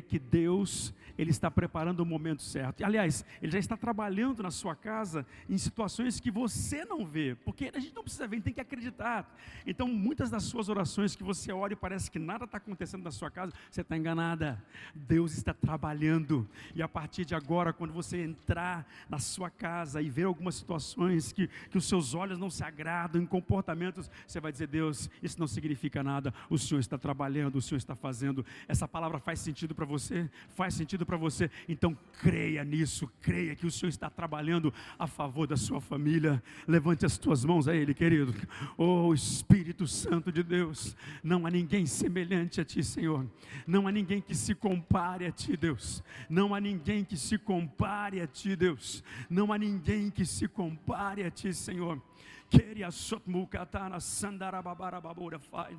que Deus, Ele está preparando o momento certo. E, aliás, Ele já está trabalhando na sua casa em situações que você não vê, porque a gente não precisa ver, a gente tem que acreditar. Então, muitas das suas orações que você ora e parece que nada está acontecendo na sua casa, você está enganada. Deus está trabalhando, e a partir de agora, quando você entrar na sua casa e ver algumas situações que os seus olhos não se agradam, em comportamentos, você vai dizer: Deus, isso não significa nada, o Senhor está trabalhando, o Senhor está fazendo. Essa palavra faz sentido para você? Faz sentido para você? Então creia nisso, creia que o Senhor está trabalhando a favor da sua família. Levante as tuas mãos a Ele, querido. Oh, Espírito Santo de Deus, não há ninguém semelhante a Ti, Senhor. Não há ninguém que se compare a Ti, Deus. Não há ninguém que se compare a Ti, Deus. Não há ninguém que se compare a Ti, Senhor. Queria sotmukatana sandarababara fai.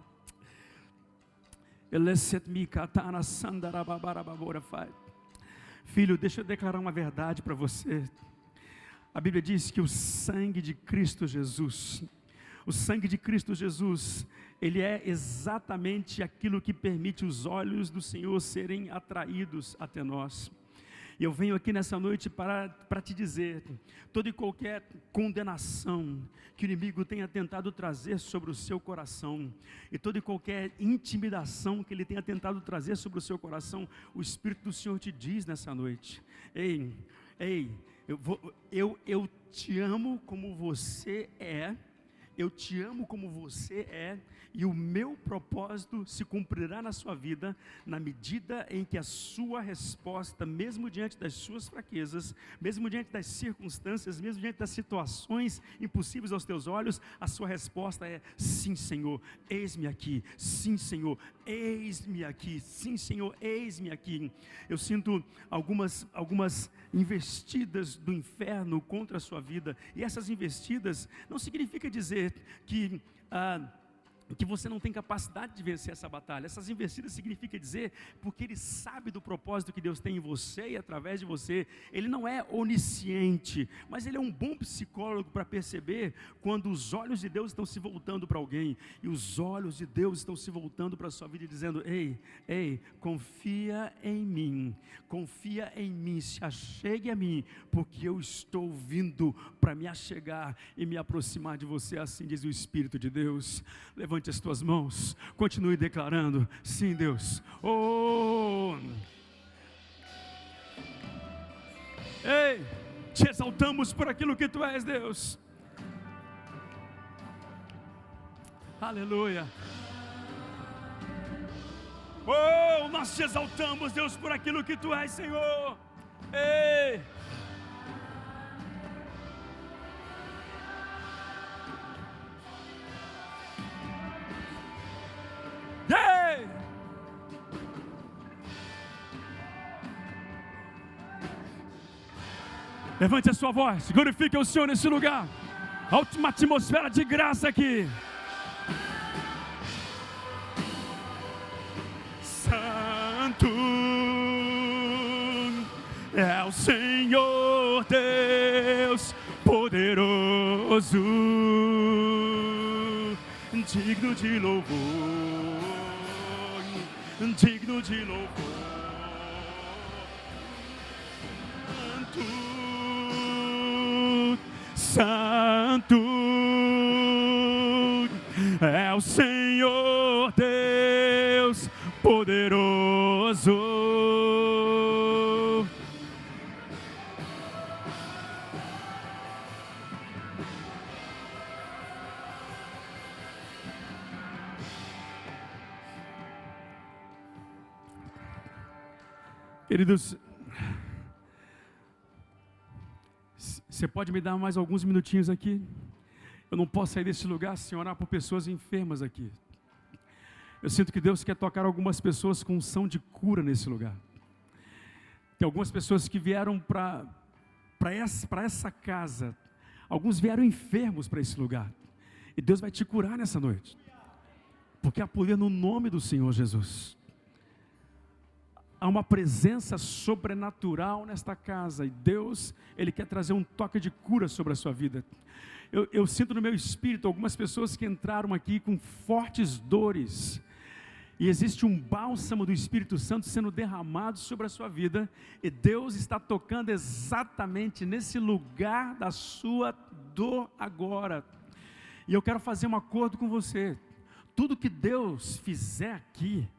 Filho, deixa eu declarar uma verdade para você. A Bíblia diz que o sangue de Cristo Jesus, ele é exatamente aquilo que permite os olhos do Senhor serem atraídos até nós. E eu venho aqui nessa noite para te dizer, toda e qualquer condenação que o inimigo tenha tentado trazer sobre o seu coração, e toda e qualquer intimidação que ele tenha tentado trazer sobre o seu coração, o Espírito do Senhor te diz nessa noite: ei, eu te amo como você é, eu te amo como você é, e o meu propósito se cumprirá na sua vida, na medida em que a sua resposta, mesmo diante das suas fraquezas, mesmo diante das circunstâncias, mesmo diante das situações impossíveis aos teus olhos, a sua resposta é: sim, Senhor, eis-me aqui. Sim, Senhor, eis-me aqui. Sim, Senhor, eis-me aqui. Eu sinto algumas investidas do inferno contra a sua vida, e essas investidas não significa dizer que você não tem capacidade de vencer essa batalha. Essas investidas significa dizer, porque Ele sabe do propósito que Deus tem em você e através de você. Ele não é onisciente, mas Ele é um bom psicólogo para perceber quando os olhos de Deus estão se voltando para alguém, e os olhos de Deus estão se voltando para a sua vida e dizendo: ei, confia em mim, se achegue a mim, porque eu estou vindo para me achegar e me aproximar de você, assim diz o Espírito de Deus. Levante as tuas mãos, continue declarando: sim, Deus. Oh, ei, te exaltamos por aquilo que Tu és, Deus. Aleluia. Oh, nós te exaltamos, Deus, por aquilo que Tu és, Senhor. Ei, ei. Levante a sua voz, glorifique o Senhor nesse lugar. A última atmosfera de graça aqui. Santo é o Senhor Deus poderoso, digno de louvor, digno de louvor. Santo é o Senhor Deus poderoso. Queridos, você pode me dar mais alguns minutinhos aqui? Eu não posso sair desse lugar sem orar por pessoas enfermas aqui. Eu sinto que Deus quer tocar algumas pessoas com unção de cura nesse lugar. Tem algumas pessoas que vieram para essa casa. Alguns vieram enfermos para esse lugar. E Deus vai te curar nessa noite. Porque há poder no nome do Senhor Jesus. há uma presença sobrenatural nesta casa, e Deus, Ele quer trazer um toque de cura sobre a sua vida. Eu sinto no meu espírito algumas pessoas que entraram aqui com fortes dores, e existe um bálsamo do Espírito Santo sendo derramado sobre a sua vida, e Deus está tocando exatamente nesse lugar da sua dor agora. E eu quero fazer um acordo com você: tudo que Deus fizer aqui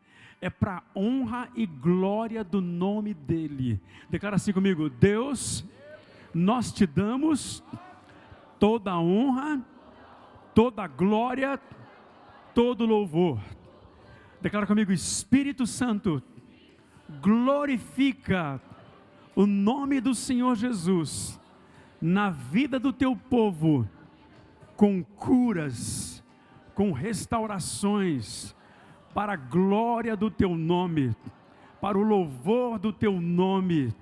é para honra e glória do nome dEle. Declara assim comigo: Deus, nós te damos toda a honra, toda a glória, todo o louvor. Declara comigo: Espírito Santo, glorifica o nome do Senhor Jesus na vida do teu povo, com curas, com restaurações, para a glória do teu nome, para o louvor do teu nome.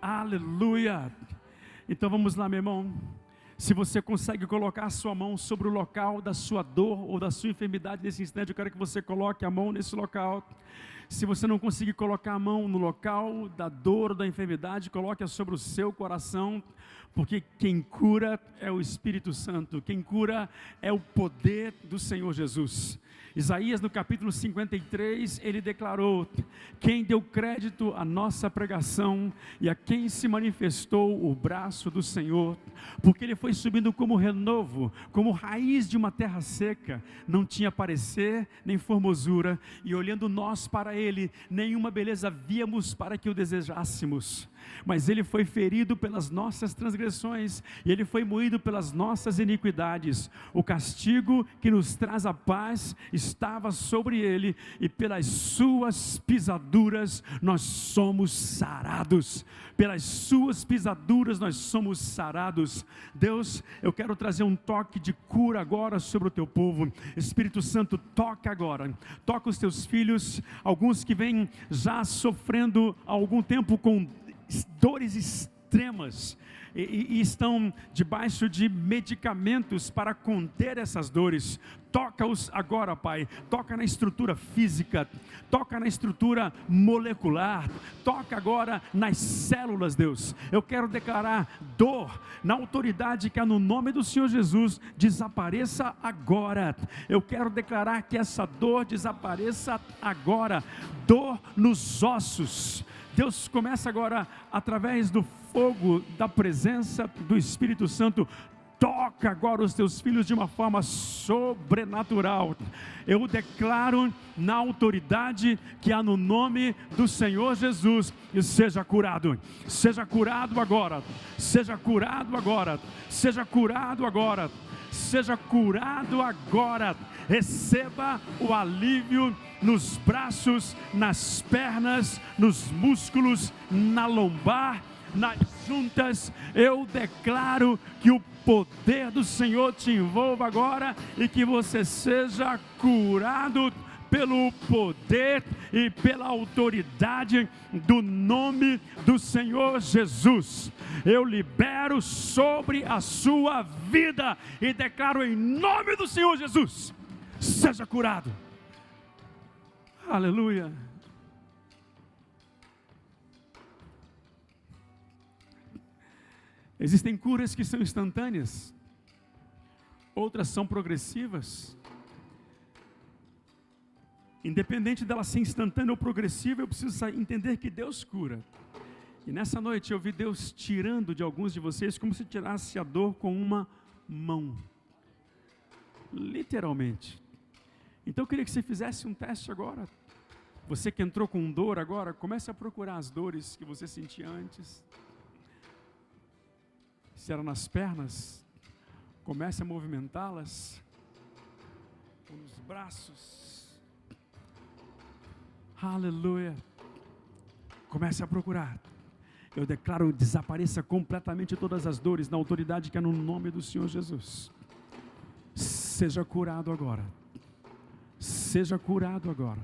Aleluia. Então vamos lá, meu irmão. Se você consegue colocar a sua mão sobre o local da sua dor ou da sua enfermidade nesse instante, eu quero que você coloque a mão nesse local. Se você não conseguir colocar a mão no local da dor ou da enfermidade, coloque-a sobre o seu coração, porque quem cura é o Espírito Santo, quem cura é o poder do Senhor Jesus. Isaías, no capítulo 53, ele declarou: quem deu crédito à nossa pregação e a quem se manifestou o braço do Senhor, porque ele foi subindo como renovo, como raiz de uma terra seca, não tinha parecer nem formosura, e olhando nós para ele, nenhuma beleza víamos para que o desejássemos. Mas ele foi ferido pelas nossas transgressões, e ele foi moído pelas nossas iniquidades. O castigo que nos traz a paz estava sobre ele, e pelas suas pisaduras nós somos sarados. Pelas suas pisaduras nós somos sarados. Deus, eu quero trazer um toque de cura agora sobre o teu povo. Espírito Santo, toca agora, toca os teus filhos, alguns que vêm já sofrendo há algum tempo com dores extremas, e estão debaixo de medicamentos para conter essas dores. Toca-os agora, Pai. Toca na estrutura física, toca na estrutura molecular, toca agora nas células, Deus. Eu quero declarar dor, na autoridade que há no nome do Senhor Jesus, desapareça agora. Eu quero declarar que essa dor desapareça agora. Dor nos ossos. Deus, começa agora, através do fogo da presença do Espírito Santo, toca agora os teus filhos de uma forma sobrenatural. Eu declaro na autoridade que há no nome do Senhor Jesus, e seja curado agora, seja curado agora, seja curado agora, seja curado agora. Receba o alívio nos braços, nas pernas, nos músculos, na lombar, nas juntas. Eu declaro que o poder do Senhor te envolva agora, e que você seja curado pelo poder e pela autoridade do nome do Senhor Jesus. Eu libero sobre a sua vida e declaro em nome do Senhor Jesus: seja curado. Aleluia. Existem curas que são instantâneas, outras são progressivas. Independente dela ser instantânea ou progressiva, eu preciso entender que Deus cura. E nessa noite eu vi Deus tirando de alguns de vocês como se tirasse a dor com uma mão, literalmente. Então eu queria que você fizesse um teste agora. Você que entrou com dor agora, comece a procurar as dores que você sentia antes. Se era nas pernas, comece a movimentá-las, ou nos braços. Aleluia. Comece a procurar. Eu declaro: desapareça completamente todas as dores, na autoridade que é no nome do Senhor Jesus. Seja curado agora. Seja curado agora.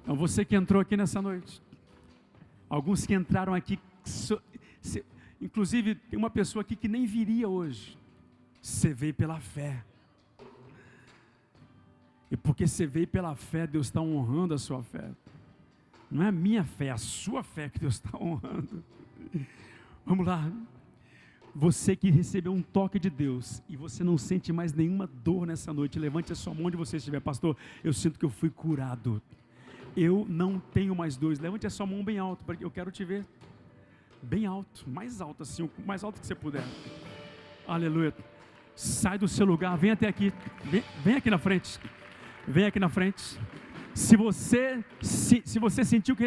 Então você que entrou aqui nessa noite, alguns que entraram aqui, inclusive tem uma pessoa aqui que nem viria hoje. Você veio pela fé. E porque você veio pela fé, Deus está honrando a sua fé. Não é a minha fé, é a sua fé que Deus está honrando. Vamos lá. Você que recebeu um toque de Deus e você não sente mais nenhuma dor nessa noite, levante a sua mão onde você estiver. Pastor, eu sinto que eu fui curado. Eu não tenho mais dores. Levante a sua mão bem alto, porque eu quero te ver. Bem alto, mais alto assim, o mais alto que você puder. Aleluia. Sai do seu lugar, vem até aqui. Vem aqui na frente. Vem aqui na frente. Se você sentiu que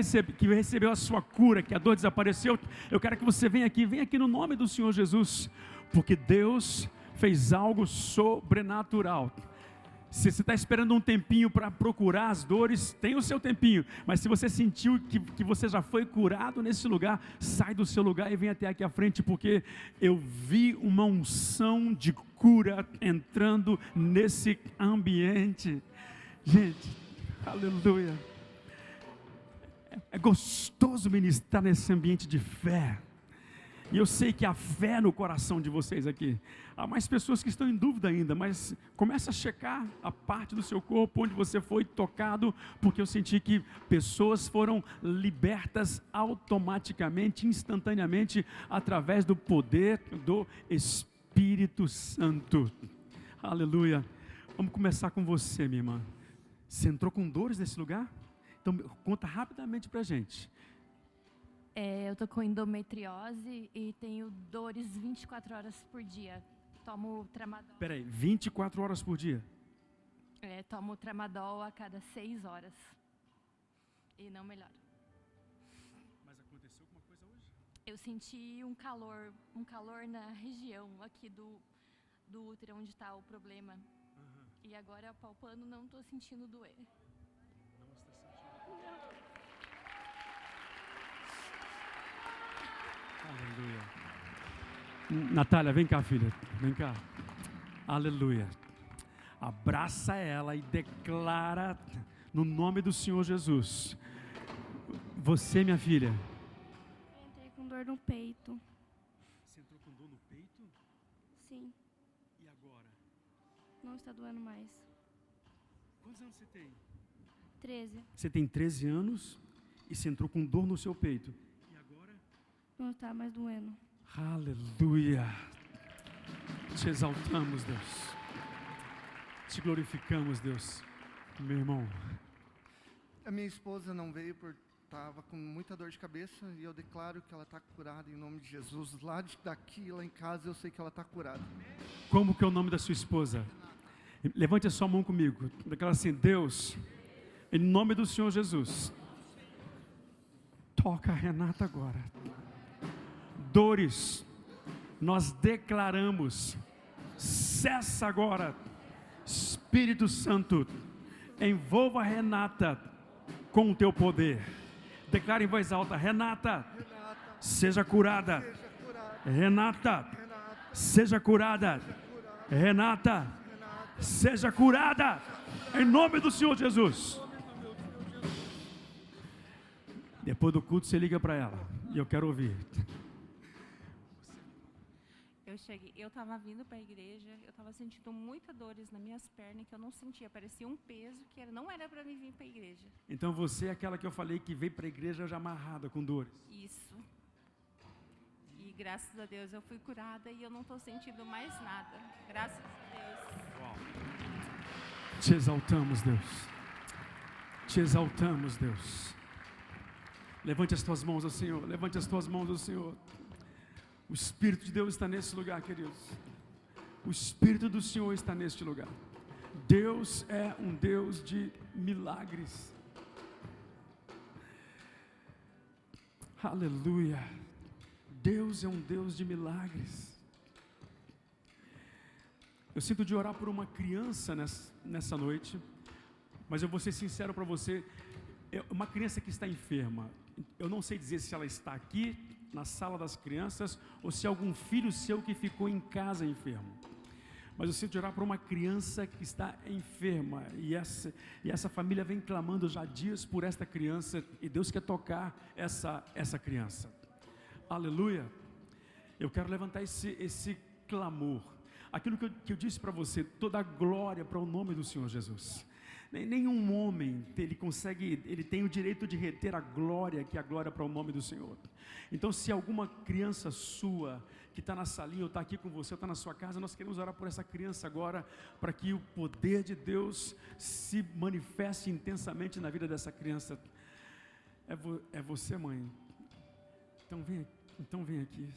recebeu a sua cura, que a dor desapareceu, eu quero que você venha aqui no nome do Senhor Jesus, porque Deus fez algo sobrenatural. Se você está esperando um tempinho para procurar as dores, tem o seu tempinho, mas se você sentiu que você já foi curado nesse lugar, sai do seu lugar e vem até aqui à frente, porque eu vi uma unção de cura entrando nesse ambiente. Gente, aleluia. É gostoso ministrar nesse ambiente de fé. E eu sei que há fé no coração de vocês aqui. Há mais pessoas que estão em dúvida ainda, mas começa a checar a parte do seu corpo onde você foi tocado, porque eu senti que pessoas foram libertas automaticamente, instantaneamente, através do poder do Espírito Santo. Aleluia. Vamos começar com você, minha irmã. Você entrou com dores nesse lugar? Então, conta rapidamente pra gente. Eu tô com endometriose e tenho dores 24 horas por dia. Tomo tramadol. Peraí, 24 horas por dia? Tomo tramadol a cada 6 horas. E não melhora. Mas aconteceu alguma coisa hoje? Eu senti um calor na região aqui do útero, onde está o problema. Uhum. E agora, palpando, não estou sentindo doer. Não está sentindo? Não. Aleluia. Natália, vem cá, filha. Vem cá. Aleluia. Abraça ela e declara no nome do Senhor Jesus. Você, minha filha. Eu entrei com dor no peito. Você entrou com dor no peito? Sim, E agora? não está doendo mais. Quantos anos você tem? 13. Você tem 13 anos e você entrou com dor no seu peito. E agora? Não está mais doendo. Aleluia. Te exaltamos, Deus. Te glorificamos, Deus. Meu irmão. A minha esposa não veio porque estava com muita dor de cabeça e eu declaro que ela está curada em nome de Jesus. Daqui, lá em casa, eu sei que ela está curada. Como que é o nome da sua esposa? Levante a sua mão comigo. Declara assim: Deus, em nome do Senhor Jesus, toca a Renata agora. Dores, nós declaramos, cessa agora. Espírito Santo, envolva a Renata com o teu poder. Declare em voz alta: Renata, seja curada. Renata, seja curada. Renata, seja curada. Em nome do Senhor Jesus. Depois do culto você liga para ela e eu quero ouvir. Eu estava vindo para a igreja, eu estava sentindo muitas dores nas minhas pernas que eu não sentia, parecia um peso que não era para mim vir para a igreja. Então você é aquela que eu falei que veio para a igreja já amarrada com dores. Isso. E graças a Deus eu fui curada e eu não estou sentindo mais nada. Graças a Deus. Uau. Te exaltamos, Deus. Te exaltamos, Deus. Levante as tuas mãos ao Senhor. Levante as tuas mãos ao Senhor. O Espírito de Deus está nesse lugar, queridos. O Espírito do Senhor está neste lugar. Deus é um Deus de milagres. Aleluia. Deus é um Deus de milagres. Eu sinto de orar por uma criança nessa noite, mas eu vou ser sincero para você, é uma criança que está enferma. Eu não sei dizer se ela está aqui na sala das crianças ou se é algum filho seu que ficou em casa enfermo. Mas eu sinto de orar por uma criança que está enferma e essa família vem clamando já há dias por esta criança e Deus quer tocar essa criança. Aleluia. Eu quero levantar esse clamor. Aquilo que eu disse para você, toda a glória para o nome do Senhor Jesus. Nenhum homem, ele tem o direito de reter a glória, que é a glória para o nome do Senhor. Então, se alguma criança sua, que está na salinha, ou está aqui com você, ou está na sua casa, nós queremos orar por essa criança agora, para que o poder de Deus se manifeste intensamente na vida dessa criança. É você, mãe? Então vem aqui.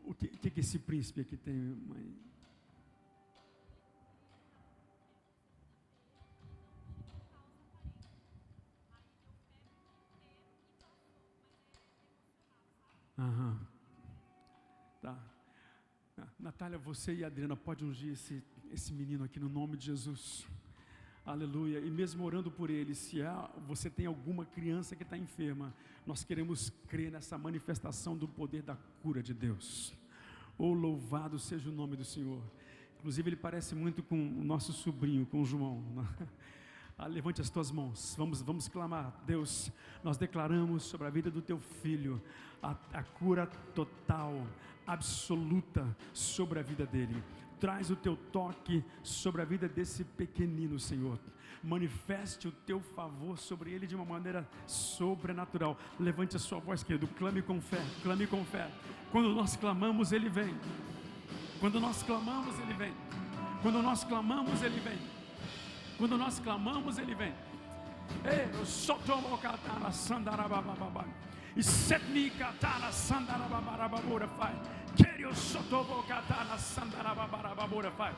O que esse príncipe aqui tem, mãe? Aham. Tá. Natália, você e a Adriana pode ungir esse menino aqui no nome de Jesus. Aleluia. E mesmo orando por ele, se você tem alguma criança que está enferma, nós queremos crer nessa manifestação do poder da cura de Deus. Oh, louvado seja o nome do Senhor. Inclusive ele parece muito com o nosso sobrinho, com o João. Levante as tuas mãos, vamos clamar. Deus, nós declaramos sobre a vida do teu filho a cura total, absoluta sobre a vida dele. Traz o teu toque sobre a vida desse pequenino, Senhor. Manifeste o teu favor sobre ele de uma maneira sobrenatural. Levante a sua voz, querido, clame com fé, clame com fé. Quando nós clamamos, ele vem. Quando nós clamamos, ele vem. Quando nós clamamos, ele vem. Quando nós clamamos, ele vem. Eu só tomo catana sandarabababa. E setni catana sandarababara fai. Quero só tomo catana sandarababara fai.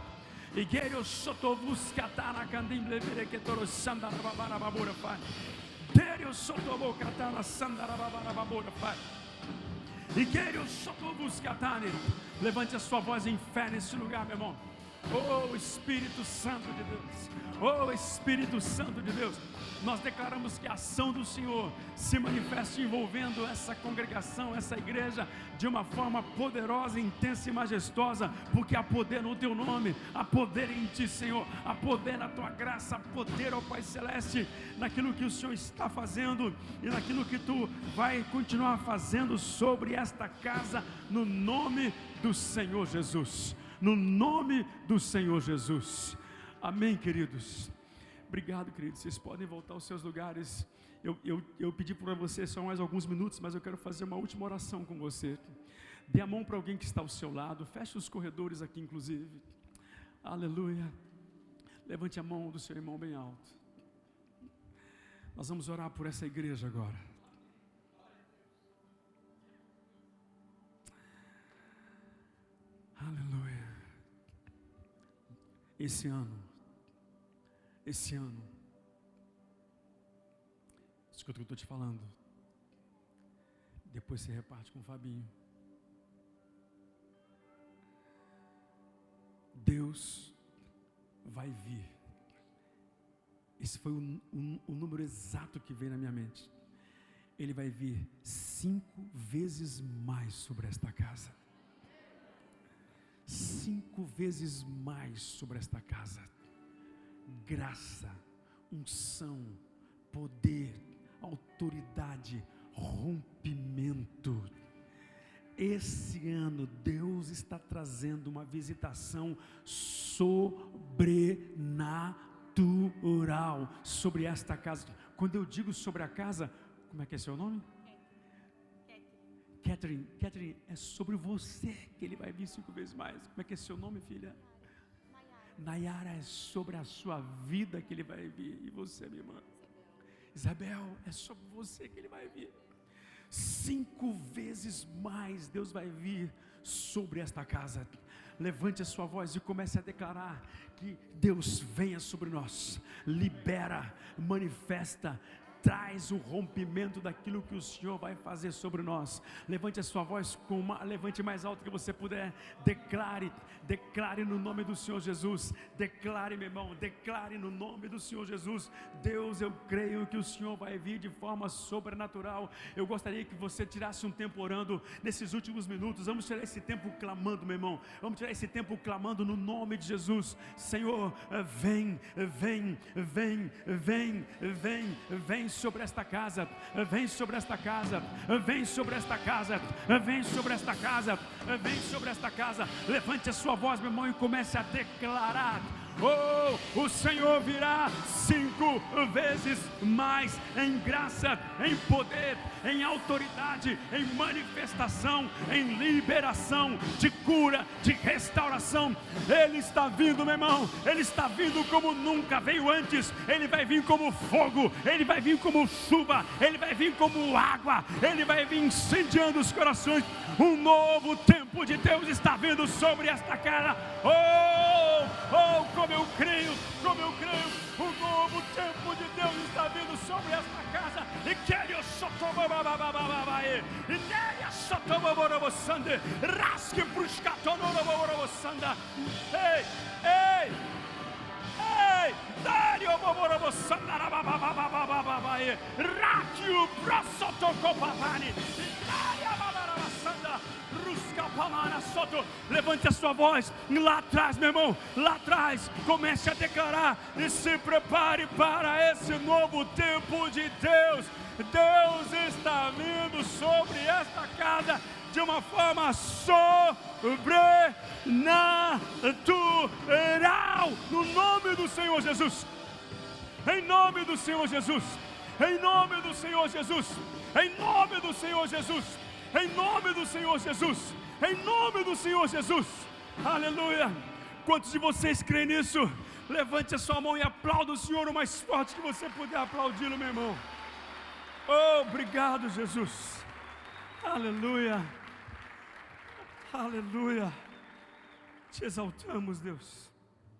E quero só tomo catana candimble que toro sandarababara fai. Quero só tomo catana sandarababara fai. E quero só tomo catana. Levante a sua voz em fé nesse lugar, meu irmão. Oh Espírito Santo de Deus, oh Espírito Santo de Deus, nós declaramos que a ação do Senhor se manifesta envolvendo essa congregação, essa igreja, de uma forma poderosa, intensa e majestosa, porque há poder no teu nome, há poder em ti, Senhor, há poder na tua graça, há poder, ó Pai Celeste, naquilo que o Senhor está fazendo e naquilo que tu vai continuar fazendo sobre esta casa, no nome do Senhor Jesus. No nome do Senhor Jesus. Amém, queridos. Obrigado, queridos. Vocês podem voltar aos seus lugares. Eu pedi para você só mais alguns minutos, mas eu quero fazer uma última oração com você. Dê a mão para alguém que está ao seu lado. Feche os corredores aqui, inclusive. Aleluia. Levante a mão do seu irmão bem alto. Nós vamos orar por essa igreja agora. Aleluia. Esse ano, escuta o que eu estou te falando, depois você reparte com o Fabinho. Deus vai vir. Esse foi o número exato que veio na minha mente. Ele vai vir 5 vezes mais sobre esta casa. 5 vezes mais sobre esta casa. Graça, unção, poder, autoridade, rompimento. Esse ano Deus está trazendo uma visitação sobrenatural sobre esta casa. Quando eu digo sobre a casa, como é que é seu nome? Catherine, é sobre você que ele vai vir 5 vezes mais. Como é que é seu nome, filha? Nayara, é sobre a sua vida que ele vai vir. E você, minha irmã? Isabel, é sobre você que ele vai vir. 5 vezes mais Deus vai vir sobre esta casa. Levante a sua voz e comece a declarar que Deus venha sobre nós. Libera, manifesta, traz o rompimento daquilo que o Senhor vai fazer sobre nós. Levante a sua voz, levante mais alto que você puder. Declare no nome do Senhor Jesus. Declare, meu irmão, declare no nome do Senhor Jesus. Deus, eu creio que o Senhor vai vir de forma sobrenatural. Eu gostaria que você tirasse um tempo orando nesses últimos minutos. Vamos tirar esse tempo clamando, meu irmão. Vamos tirar esse tempo clamando no nome de Jesus. Senhor, vem sobre esta casa, vem sobre esta casa, vem sobre esta casa, vem sobre esta casa, vem sobre esta casa. Levante a sua voz, meu irmão, e comece a declarar Oh, o Senhor virá 5 vezes mais em graça, em poder, em autoridade, em manifestação, em liberação, de cura, de restauração. Ele está vindo, meu irmão. Ele está vindo como nunca veio antes. Ele vai vir como fogo, ele vai vir como chuva, ele vai vir como água, ele vai vir incendiando os corações. Um novo tempo de Deus está vindo sobre esta casa. Oh, como eu creio, como eu creio. Um novo tempo de Deus está vindo sobre esta casa. E quero sotobabababababae. E quero sotobababababae. Rasque bruscatonorabababababae. Ei, ei. Ei, Dario Boborobosandarabababababae. Raquio Brasotocopavani. Levante a sua voz lá atrás, meu irmão, lá atrás. Comece a declarar e se prepare para esse novo tempo de Deus. Deus está vindo sobre esta casa de uma forma sobrenatural, no nome do Senhor Jesus. Em nome do Senhor Jesus. Em nome do Senhor Jesus. Em nome do Senhor Jesus. Em nome do Senhor Jesus. Em nome do Senhor Jesus. Aleluia. Quantos de vocês creem nisso? Levante a sua mão e aplauda o Senhor o mais forte que você puder aplaudi-lo, meu irmão. Oh, obrigado, Jesus. Aleluia. Aleluia. Te exaltamos, Deus.